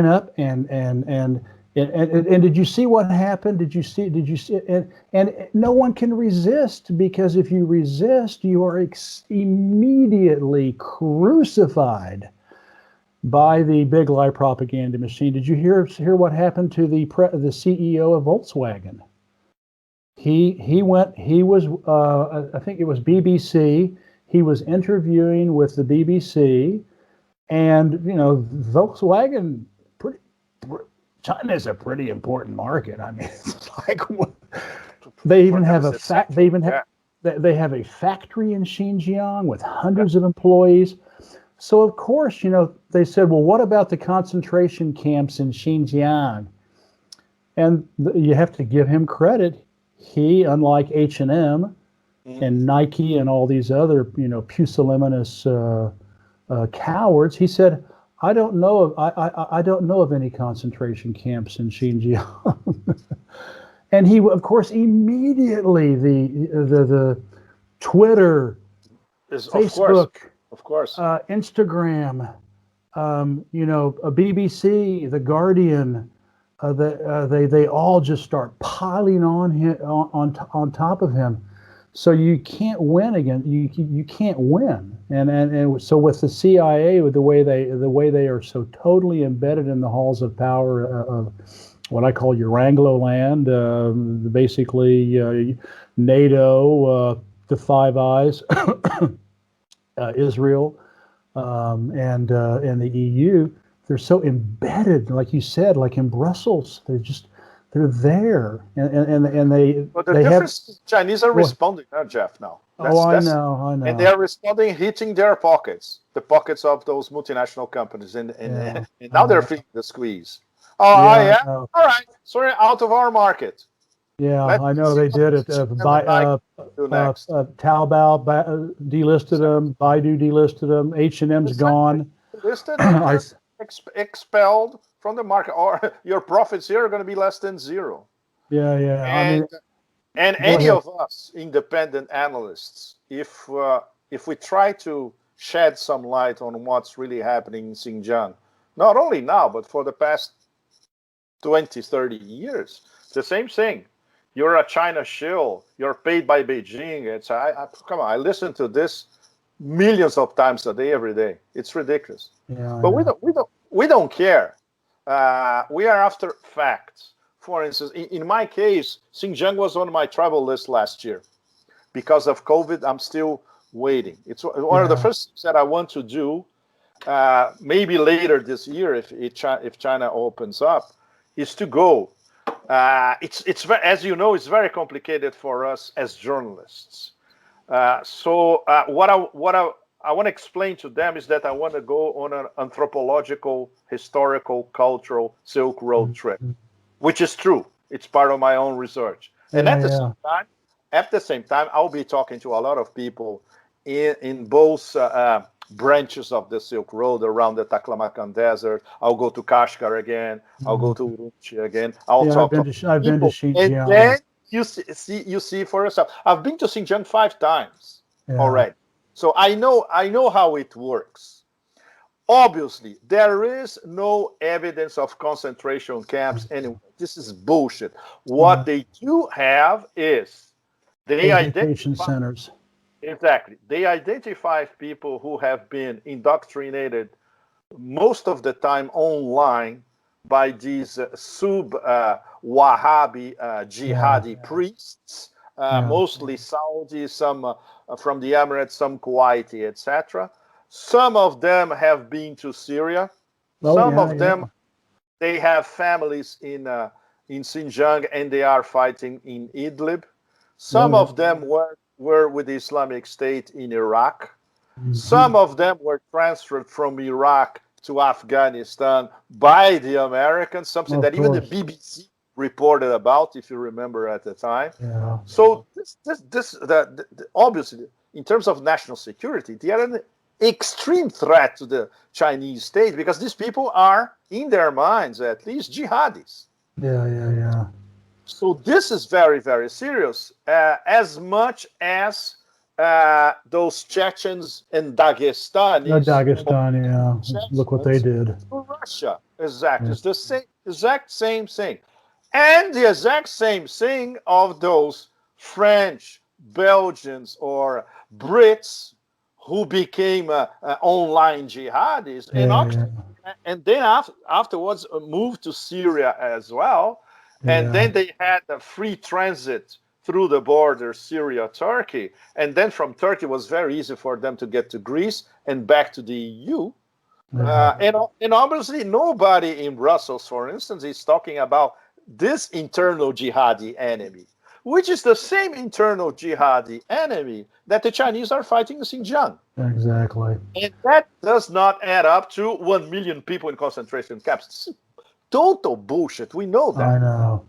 up and did you see what happened? Did you see? And no one can resist, because if you resist, you are immediately crucified by the big lie propaganda machine. Did you hear what happened to the CEO of Volkswagen? He was I think it was BBC. He was interviewing with the BBC, and you know, Volkswagen, China is a pretty important market. I mean, it's like they even have a they have a factory in Xinjiang with hundreds of employees. So of course, you know, they said, well, what about the concentration camps in Xinjiang? And you have to give him credit. He, unlike H&M and Nike and all these other, you know, pusillanimous cowards, he said, I don't know of any concentration camps in Xinjiang. And he, of course, immediately the Twitter, Facebook, of course, Instagram, you know, BBC, The Guardian, they all just start piling on him, on top of him. So you can't win again. You can't win. And so with the CIA, with the way they are so totally embedded in the halls of power of what I call Uranglo land, basically NATO, the Five Eyes, Israel, and the EU. They're so embedded, like you said, like in Brussels. They're there, and they. But the they difference have, is Chinese are responding now, Jeff. Now. I know. And they are responding, hitting their pockets, the pockets of those multinational companies, and now they're feeling the squeeze. Yeah. All right. Sorry, out of our market. Yeah, I know they did it. Taobao delisted them. Baidu delisted them. H&M's gone. Listed, expelled from the market, or your profits here are going to be less than zero. Yeah. And any of us independent analysts, if we try to shed some light on what's really happening in Xinjiang, not only now, but for the past 20, 30 years, the same thing. You're a China shill. You're paid by Beijing. Come on. I listen to this millions of times a day, every day. It's ridiculous. Yeah, but we don't care. We are after facts. For instance, in my case, Xinjiang was on my travel list last year. Because of COVID, I'm still waiting. It's one of the first things that I want to do, maybe later this year, if China opens up, is to go. It's as you know, it's very complicated for us as journalists. So what I want to explain to them is that I want to go on an anthropological, historical, cultural Silk Road trip, which is true. It's part of my own research. And Yeah, yeah. at the same time, I'll be talking to a lot of people in both branches of the Silk Road around the Taklamakan Desert. I'll go to Kashgar again. I'll go to Urumqi again. I'll Yeah, talk to I've been to people. And Xinjiang. then you see for yourself. I've been to Xinjiang 5 times Yeah. already. So I know how it works. Obviously, there is no evidence of concentration camps anywhere. This is bullshit. What they do have is they Education identify centers. exactly. They identify people who have been indoctrinated most of the time online by these sub-Wahhabi jihadi priests, mostly Saudi, some from the Emirates, some Kuwaiti, etc. Some of them have been to Syria. Some of them, they have families in Xinjiang and they are fighting in Idlib. Some of them were with the Islamic State in Iraq. Some of them were transferred from Iraq to Afghanistan by the Americans, something that even the BBC reported about, if you remember at the time. Yeah. So obviously, in terms of national security, they are an extreme threat to the Chinese state because these people are, in their minds at least, jihadis. Yeah. So this is very, very serious, as much as those Chechens and Dagestanis. Dagestan, yeah. Look what they did. To Russia, exactly. It's the same, exact same thing. And the exact same thing of those French, Belgians, or Brits who became online jihadis and then afterwards moved to Syria as well. And then they had a free transit through the border, Syria, Turkey. And then from Turkey, it was very easy for them to get to Greece and back to the EU. And obviously, nobody in Brussels, for instance, is talking about this internal jihadi enemy, which is the same internal jihadi enemy that the Chinese are fighting in Xinjiang. Exactly. And that does not add up to 1 million people in concentration camps. Total bullshit. We know that. I know.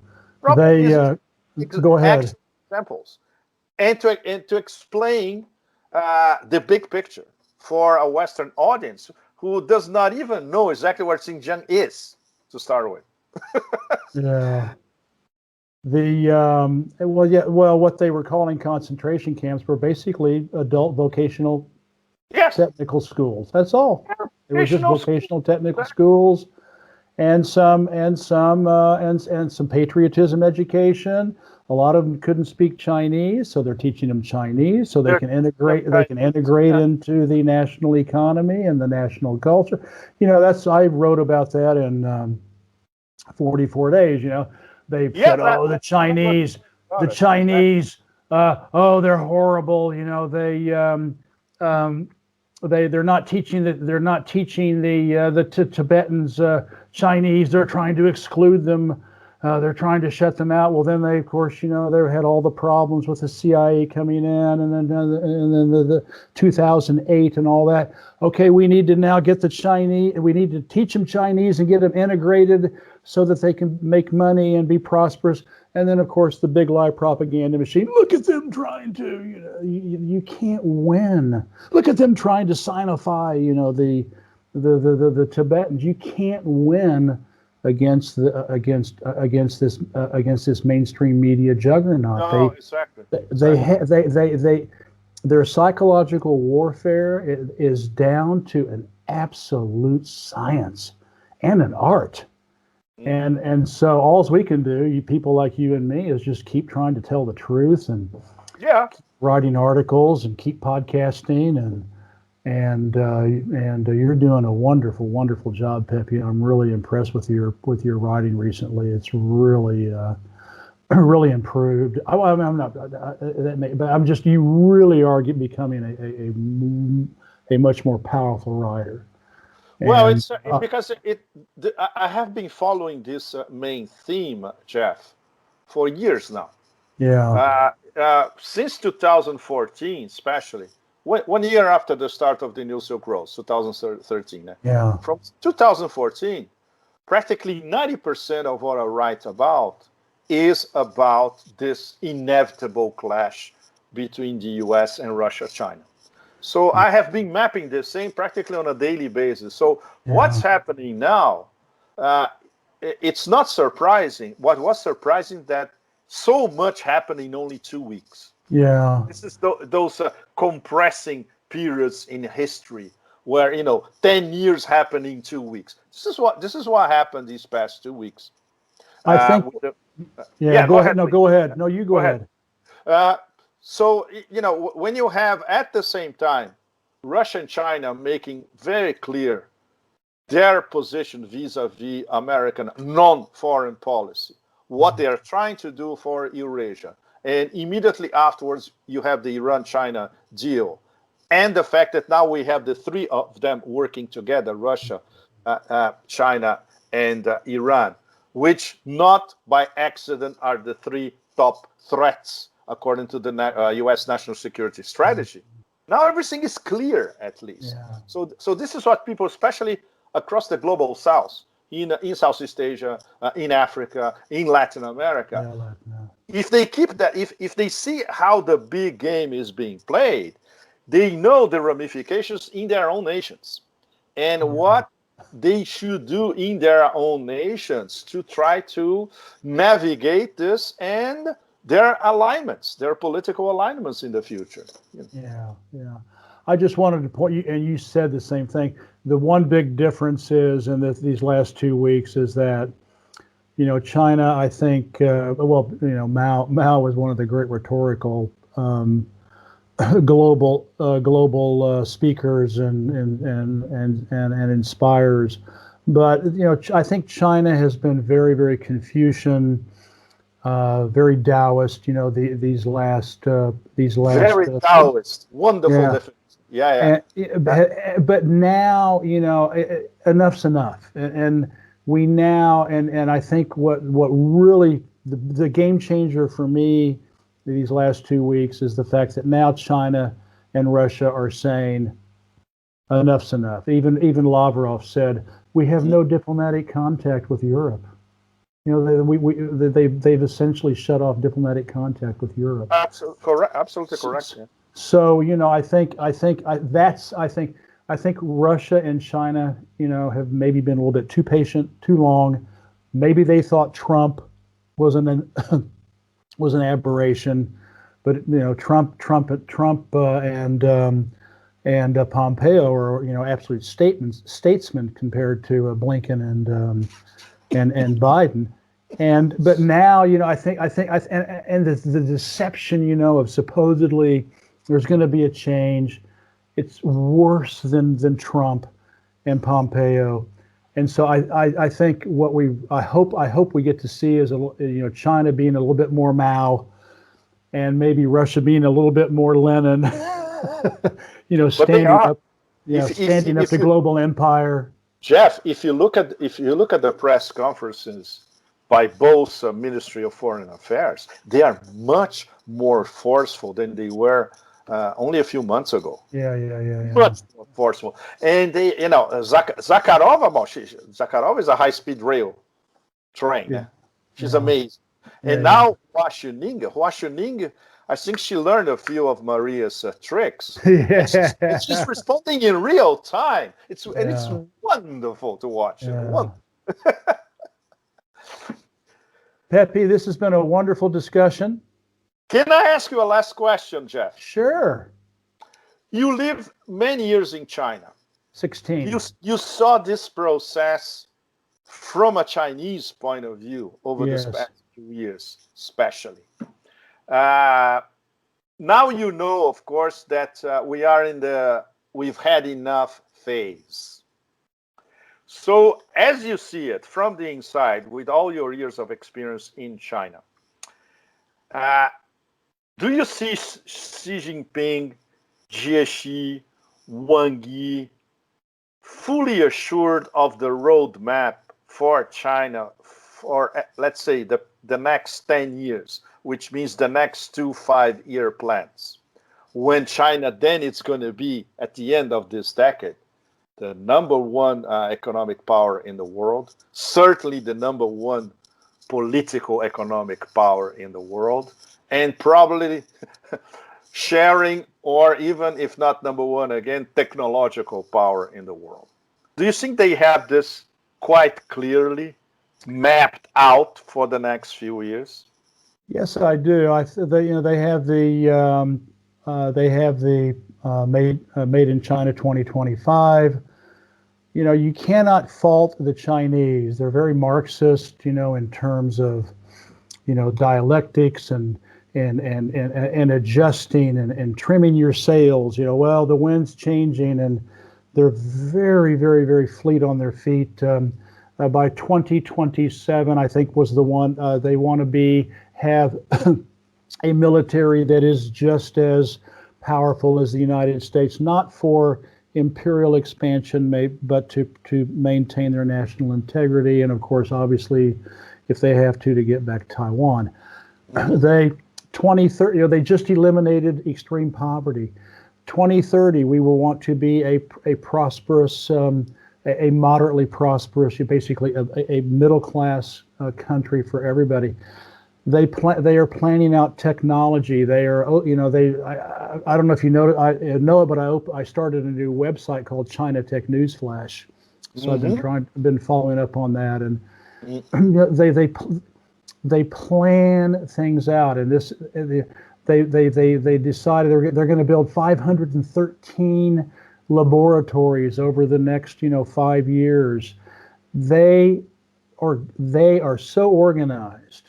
Go ahead. Examples, and to explain the big picture for a Western audience who does not even know exactly where Xinjiang is to start with. What they were calling concentration camps were basically adult vocational technical schools. That's all. It was just vocational technical schools, and some patriotism education. A lot of them couldn't speak Chinese, so they're teaching them Chinese so they can integrate. They can integrate into the national economy and the national culture. I wrote about that in 44 Days. They said, the Chinese, they're horrible. They're not teaching the Tibetans Chinese. They're trying to exclude them. They're trying to shut them out. Well, then they, of course, they had all the problems with the CIA coming in, and then the 2008 and all that. Okay, we need to now get the Chinese. We need to teach them Chinese and get them integrated so that they can make money and be prosperous. And then, of course, the big lie propaganda machine. Look at them trying to. You can't win. Look at them trying to Sinify. The Tibetans. You can't win against this mainstream media juggernaut. No, exactly. Their psychological warfare is down to an absolute science and an art. And so all we can do, people like you and me, is just keep trying to tell the truth and keep writing articles and keep podcasting and you're doing a wonderful, wonderful job, Pepe. I'm really impressed with your writing recently. It's really really improved. I'm not but I'm just, you really are becoming a much more powerful writer. Well, it's because I have been following this main theme, Jeff, for years now. Yeah. Since 2014, especially, one year after the start of the New Silk Road, 2013. Yeah. From 2014, practically 90% of what I write about is about this inevitable clash between the US and Russia, China. So I have been mapping this same practically on a daily basis. So what's happening now, it's not surprising. What was surprising that so much happened in only 2 weeks. Yeah. This is those compressing periods in history where 10 years happen in 2 weeks. This is what happened these past 2 weeks. I think. Yeah. Go ahead. No, go ahead. No, you go ahead. So when you have at the same time Russia and China making very clear their position vis-a-vis American non-foreign policy, what they are trying to do for Eurasia, and immediately afterwards you have the Iran-China deal, and the fact that now we have the three of them working together, Russia, China, and Iran, which not by accident are the three top threats according to the U.S. national security strategy. Now everything is clear, at least. Yeah. So this is what people, especially across the global south, in Southeast Asia, in Africa, in Latin America, if they keep that, if they see how the big game is being played, they know the ramifications in their own nations and what they should do in their own nations to try to navigate this and their alignments, their political alignments in the future. Yeah. I just wanted to point you, and you said the same thing. The one big difference is in these last 2 weeks is that, China, I think, Mao was one of the great rhetorical global speakers and inspires. But I think China has been very, very Confucian, very Taoist. These last very Taoist, wonderful definition. Yeah. But now enough's enough, and we now and I think what really the game changer for me these last 2 weeks is the fact that now China and Russia are saying enough's enough. Even Lavrov said we have no diplomatic contact with Europe. They've essentially shut off diplomatic contact with Europe. Absolutely correct. Absolutely correct. So I think Russia and China have maybe been a little bit too patient, too long. Maybe they thought Trump was an aberration, but Trump and Pompeo are absolute statesmen compared to Blinken and Biden. But now I think the deception of supposedly there's going to be a change. It's worse than Trump and Pompeo. And so I think I hope we get to see is China being a little bit more Mao, and maybe Russia being a little bit more Lenin. Standing up to global empire. Jeff, if you look at the press conferences by both Ministry of Foreign Affairs, they are much more forceful than they were only a few months ago. Yeah. Much more forceful. And they, Zakharova is a high-speed rail train. Yeah. She's amazing. And now Hua Chunying, I think she learned a few of Maria's tricks. And she's responding in real time. It's wonderful to watch. Pepe, this has been a wonderful discussion. Can I ask you a last question, Jeff? Sure. You lived many years in China. 16. You saw this process from a Chinese point of view over the past few years, especially. Now of course, that we are in we've had enough phase. So as you see it from the inside, with all your years of experience in China, do you see Xi Jinping, Jie, Wang Yi fully assured of the roadmap for China for, let's say, the next 10 years, which means the next 2 5-year plans? when China then it's going to be, at the end of this decade, the number one economic power in the world, certainly the number one political economic power in the world, and probably sharing, or even if not number one again, technological power in the world. Do you think they have this quite clearly mapped out for the next few years? Yes, I do. They have the made in China 2025. You cannot fault the Chinese. They're very Marxist, in terms of, dialectics and adjusting and trimming your sails. Well, the wind's changing, and they're very, very, very fleet on their feet. By 2027, I think was the one they want to have a military that is just as powerful as the United States, not for imperial expansion, but to maintain their national integrity, and of course, obviously, if they have to get back Taiwan. They 2030, they just eliminated extreme poverty. 2030, we will want to be a prosperous, a moderately prosperous, basically a middle class country for everybody. They are planning out technology. They are, I don't know if you know it, but I started a new website called China Tech Newsflash. So I've been following up on that, and they plan things out, and they decided they're going to build 513 laboratories over the next 5 years. They are so organized.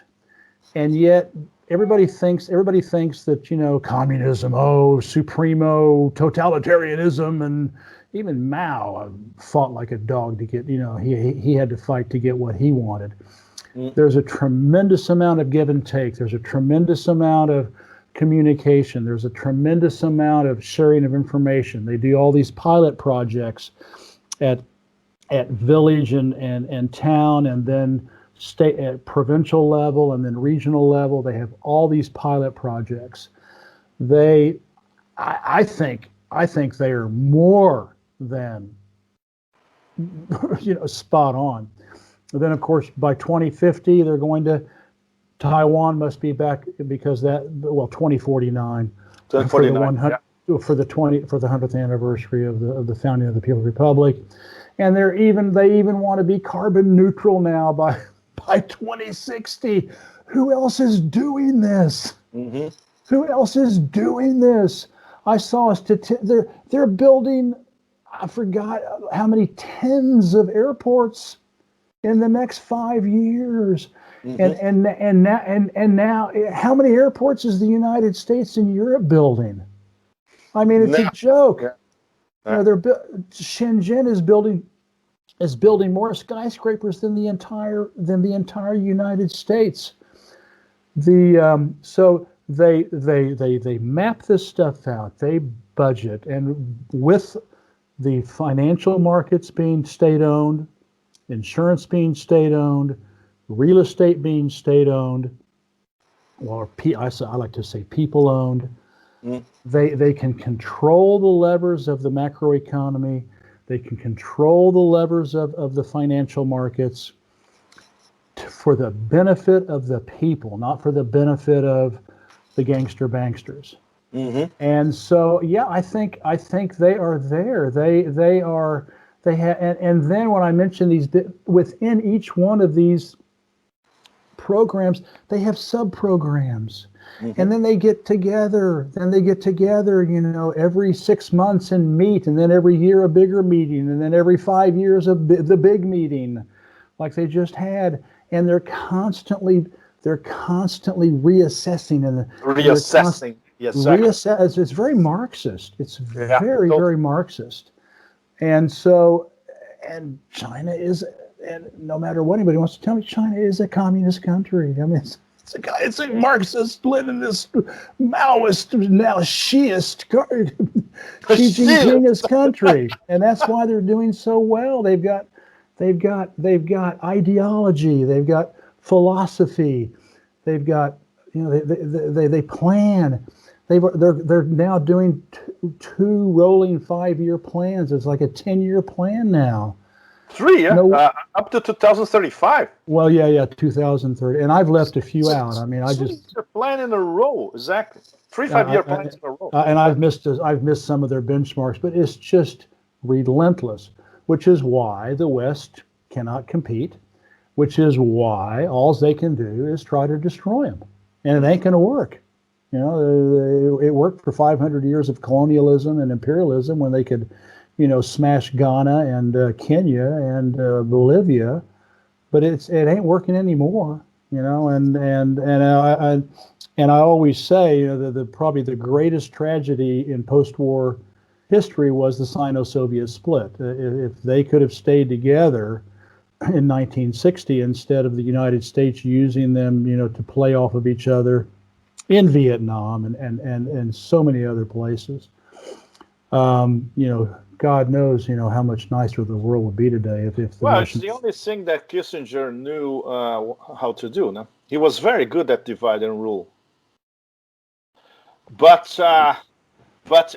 And yet everybody thinks that, communism, supremo totalitarianism, and even Mao fought like a dog to get, he had to fight to get what he wanted. There's a tremendous amount of give and take. There's a tremendous amount of communication. There's a tremendous amount of sharing of information. They do all these pilot projects at village and town, and then state at provincial level, and then regional level. They have all these pilot projects. I think they are more than spot on. And then of course by 2050 they're going to, Taiwan must be back, because 2049 for the 100 for the 100th anniversary of the founding of the People's Republic, and they even want to be carbon neutral now by 2060. Who else is doing this? Who else is doing this? I saw they're building, I forgot how many tens of airports in the next 5 years. And now how many airports is the United States and Europe building? I mean, it's a joke. Shenzhen is building more skyscrapers than the entire United States. So they map this stuff out. They budget, and with the financial markets being state-owned, insurance being state-owned, real estate being state-owned, or I like to say people-owned, they can control the levers of the macroeconomy. They can control the levers of the financial markets for the benefit of the people, not for the benefit of the gangster banksters. And so, yeah, I think they are there. They have, and then when I mention these, within each one of these programs, they have sub-programs. And then they get together, every 6 months and meet, and then every year a bigger meeting, and then every 5 years the big meeting, like they just had. And they're constantly reassessing and reassessing. Yes, reassess. It's very Marxist. It's very Marxist. And so, and China is, and no matter what anybody wants to tell me, China is a communist country. I mean, it's a Marxist, Leninist, Maoist, now Shiist, Xi Jinping's country, and that's why they're doing so well. They've got ideology, they've got philosophy, they've got they plan, They're now doing two rolling 5-year plans. It's like a 10-year plan now. 3, yeah, No, up to 2035. well, yeah, 2030, and I've left a few out. I mean, I just a plan in a row, exactly. 3 5-year plans in a row. and I've missed some of their benchmarks, but it's just relentless. Which is why the West cannot compete. Which is why all they can do is try to destroy them, and it ain't going to work. You know, it worked for 500 years of colonialism and imperialism when they could, smash Ghana and Kenya and Bolivia, but it ain't working anymore. And I always say, probably the greatest tragedy in post-war history was the Sino-Soviet split. If they could have stayed together in 1960 instead of the United States using them, to play off of each other in Vietnam and so many other places. God knows, how much nicer the world would be today if the it's the only thing that Kissinger knew how to do. No? He was very good at divide and rule. But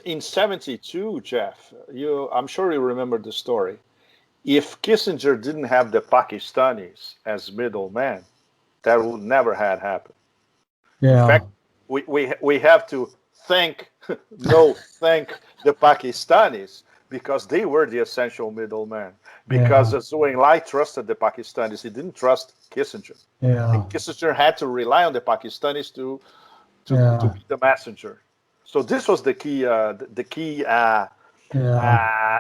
in '72, Jeff, I'm sure you remember the story. If Kissinger didn't have the Pakistanis as middlemen, that would never have happened. Yeah. In fact, we have to thank the Pakistanis, because they were the essential middlemen. Because Zhou Enlai trusted the Pakistanis, he didn't trust Kissinger. Yeah. And Kissinger had to rely on the Pakistanis to be the messenger. So this was the key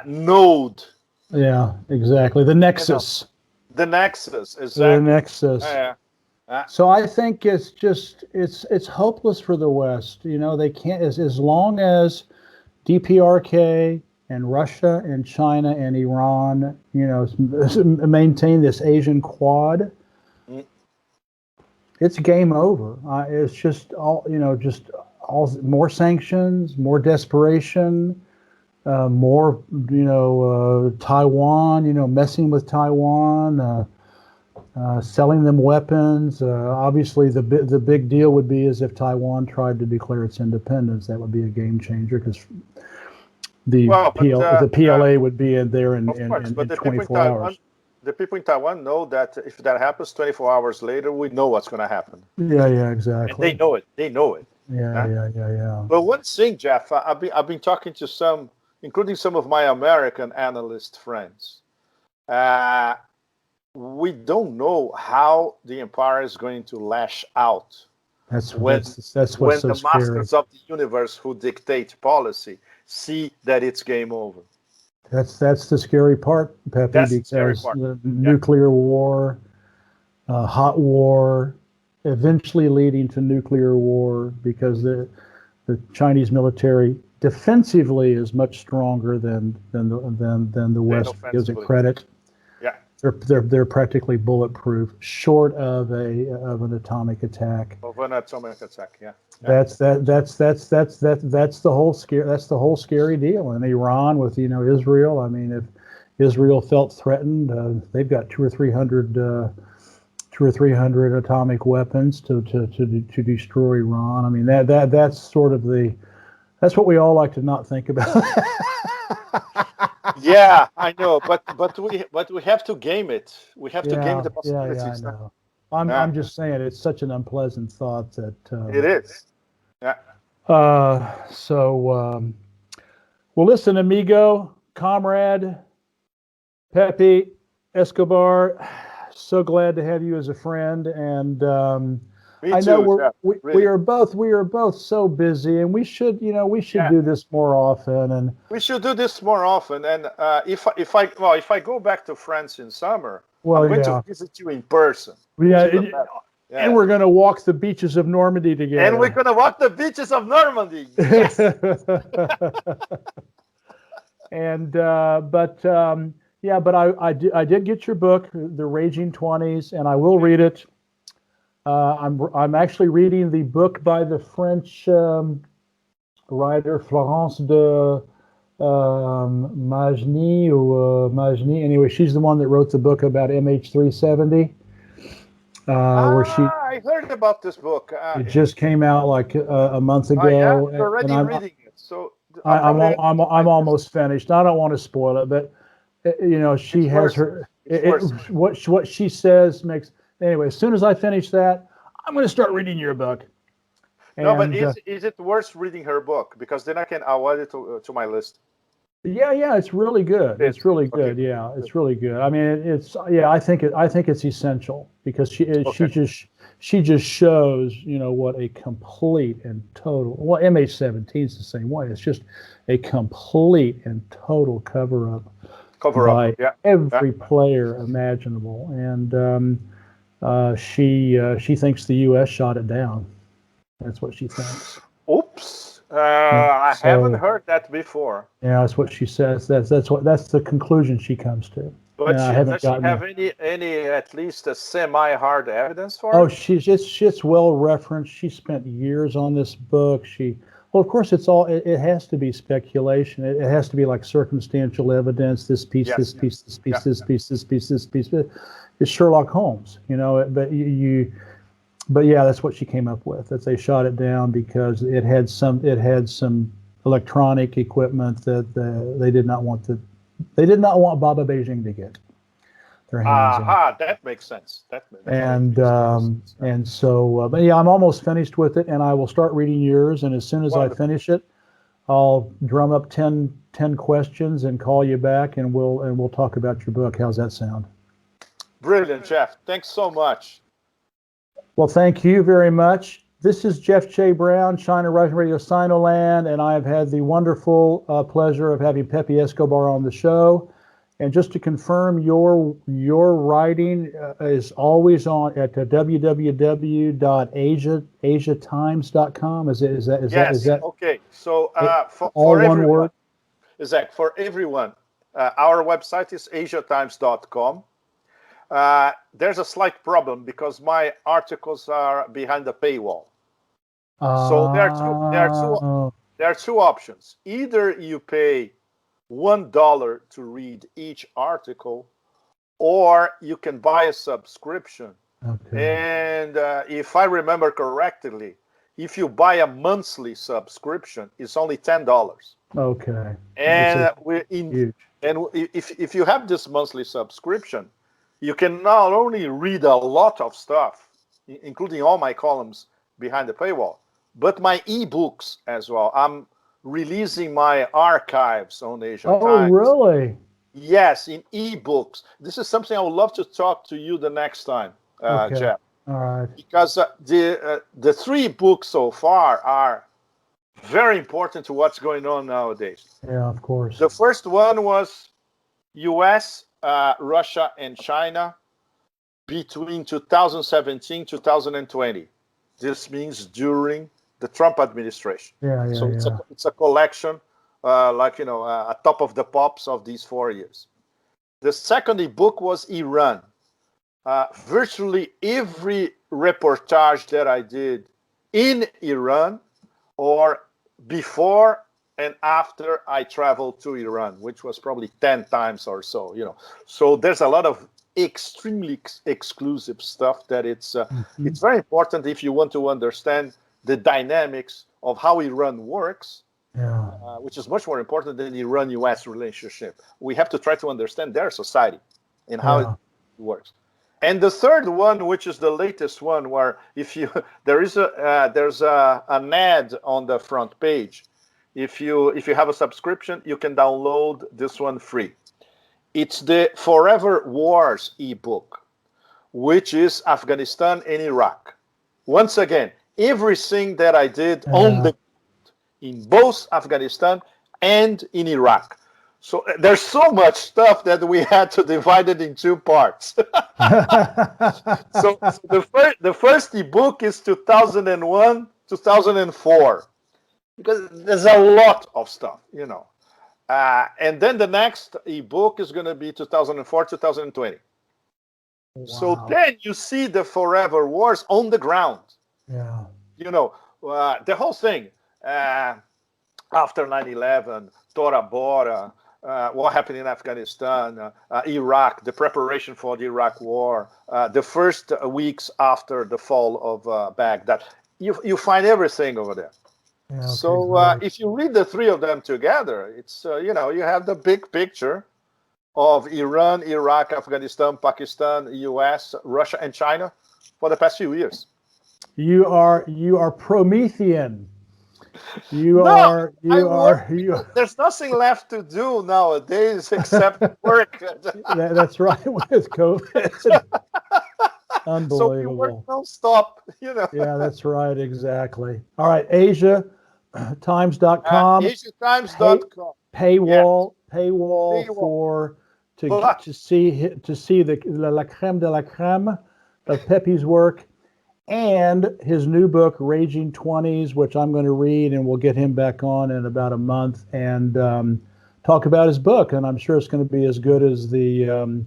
node. Yeah, exactly. The nexus. The nexus, exactly. The nexus. So I think it's hopeless for the West. They can't, as long as DPRK and Russia and China and Iran, maintain this Asian quad, it's game over. It's just all more sanctions, more desperation, more, Taiwan, messing with Taiwan, selling them weapons. Obviously, the big deal would be is if Taiwan tried to declare its independence. That would be a game changer, because the PLA would be in there in 24 hours. The people in Taiwan know that if that happens 24 hours later, we know what's going to happen. Yeah, exactly. And they know it. Yeah. But one thing, Jeff, I've been talking to some, including some of my American analyst friends. We don't know how the empire is going to lash out. That's what's so the scary. Masters of the universe who dictate policy see that it's game over. That's the scary part, Pepe, because the nuclear war, hot war, eventually leading to nuclear war, because the Chinese military defensively is much stronger than the West gives it credit. Yeah, they're practically bulletproof, short of an atomic attack. Of an atomic attack, yeah. That's the whole scary deal. And Iran with Israel. I mean, if Israel felt threatened, they've got 200 or 300 atomic weapons to destroy Iran. I mean, that's sort of that's what we all like to not think about. Yeah, I know, but we have to game it. We have to game the possibilities. Yeah, I know. I'm just saying, it's such an unpleasant thought that it is. Yeah. Well, listen, amigo, comrade, Pepe Escobar, so glad to have you as a friend, and I know we are both so busy, and we should do this more often. And we should do this more often. And if I go back to France in summer, I'm going to visit you in person. And we're going to walk the beaches of Normandy together. And we're going to walk the beaches of Normandy. Yes. And but I did get your book, The Raging 20s, and I will read it. I'm actually reading the book by the French writer Florence de Magny. Anyway, she's the one that wrote the book about MH370. where she I heard about this book. it just came out like a month Yeah, ago, you're and already reading it. So I, I'm probably I'm almost finished. I don't want to spoil it, but she it's has worth it. her It's worth it. what she says makes anyway. As soon as I finish that, I'm going to start reading your book. No, but And is it worth reading her book? Because then I'll add it to my list. yeah, it's really good. It It's really okay. good. Yeah, Good. it's really good. I mean, it's yeah. I think it's essential because Okay. she just shows what a complete and total. Well, MH17 is the same way. It's just a complete and total cover up Cover up. by Yeah. Yeah. every player imaginable, and she thinks the U.S. shot it down. That's what she thinks. Oops. Yeah. I haven't So heard that before. yeah, that's what she says. That's the conclusion she comes to. And But I haven't does she gotten have there. any at least a semi-hard evidence for Oh, it? it's well referenced. She spent years on this book. Well, of course, it has to be speculation. It has to be like circumstantial evidence. This piece, this Yes. piece, this Yeah. piece, this piece, this piece, this piece. It's Sherlock Holmes, but but yeah, that's what she came up with. That they shot it down because it had some electronic equipment that they did not want Baba Beijing to get their hands on. Aha, that makes sense. That And makes total sense. but yeah, I'm almost finished with it, and I will start reading yours. And as soon as I Wonderful. finish it, I'll drum up 10 questions and call you back, and we'll talk about your book. How's that sound? Brilliant, Jeff. Thanks so much. Well, thank you very much. This is Jeff J. Brown, China Rising Radio Sinoland, and I have had the wonderful pleasure of having Pepe Escobar on the show. And just to confirm, your writing is always on at www.asiatimes.com. Is Yes. that Okay. So it, for all one everyone, word? Zach, for everyone, our website is asiatimes.com. There's a slight problem because my articles are behind the paywall. So Uh, there are two options. Either you pay $1 to read each article, or you can buy a subscription. okay. And if I remember correctly, if you buy a monthly subscription, it's only $10. Okay. It's a And huge. if you have this monthly subscription, you can not only read a lot of stuff, including all my columns behind the paywall, but my ebooks as well. I'm releasing my archives on Asia Oh, Times. really? Yes, in ebooks. This is something I would love to talk to you the next time, Okay. Jeff, All right. because the three books so far are very important to what's going on nowadays. Yeah, of course. The first one was U.S., Russia, and China between 2017 2020. This means during the Trump administration. Yeah, So yeah. it's a collection, a top of the pops of these 4 years. The second book was Iran. Virtually every reportage that I did in Iran or before and after I traveled to Iran, which was probably 10 times or so, So there's a lot of extremely exclusive stuff that it's very important if you want to understand the dynamics of how Iran works, Yeah. which is much more important than the Iran-US relationship. We have to try to understand their society and how it works. And the third one, which is the latest one, where if you there's an ad on the front page. If you have a subscription, you can download this one free. It's the Forever Wars ebook, which is Afghanistan and Iraq. Once again, everything that I did in both Afghanistan and in Iraq. So there's so much stuff that we had to divide it in two parts. So the first ebook is 2001, 2004, because there's a lot of stuff, and then the next ebook is going to be 2004, 2020. Wow. So then you see the Forever Wars on the ground. Yeah. The whole thing after 9/11, Tora Bora, what happened in Afghanistan, Iraq, the preparation for the Iraq War, the first weeks after the fall of Baghdad. You find everything over there. Yeah, okay, So if you read the three of them together, it's you have the big picture of Iran, Iraq, Afghanistan, Pakistan, U.S., Russia, and China for the past few years. You are Promethean. There's nothing left to do nowadays except work. That's right with COVID. Unbelievable. So we work non-stop, Yeah, that's right, exactly. All right, Asia Times.com. AsiaTimes.com. Paywall for to see the la creme de la creme of Pepe's work and his new book Raging 20s, which I'm going to read, and we'll get him back on in about a month and talk about his book. And I'm sure it's going to be as good as the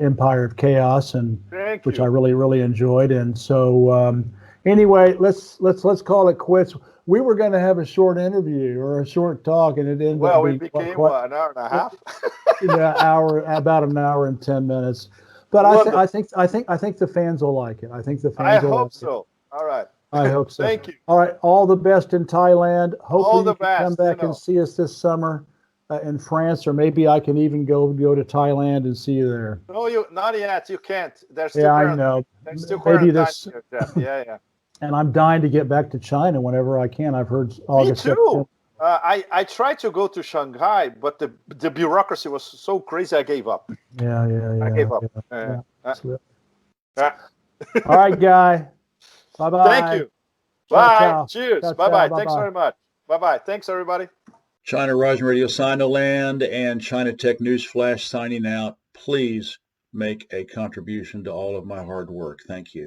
Empire of Chaos, and which I really enjoyed. And so anyway, let's call it quits. We were going to have a short interview or a short talk, and it ended up being an hour and a half. About an hour and 10 minutes. But I think the fans will like it. I think the fans will like it. I hope so. All right. I hope so. Thank you. All right. All the best in Thailand. Hopefully you can come back and see us this summer in France, or maybe I can even go to Thailand and see you there. No, not yet. You can't. There's still I know. There's still maybe this. Yeah. And I'm dying to get back to China whenever I can. I've heard August. Me too. I tried to go to Shanghai, but the bureaucracy was so crazy, I gave up. Yeah. I gave up. All right, Guy. Bye-bye. Thank you. Bye. Ciao. Cheers. Bye-bye. Thanks very much. Bye-bye. Thanks, everybody. China Rising Radio Sinoland and China Tech News Flash signing out. Please make a contribution to all of my hard work. Thank you.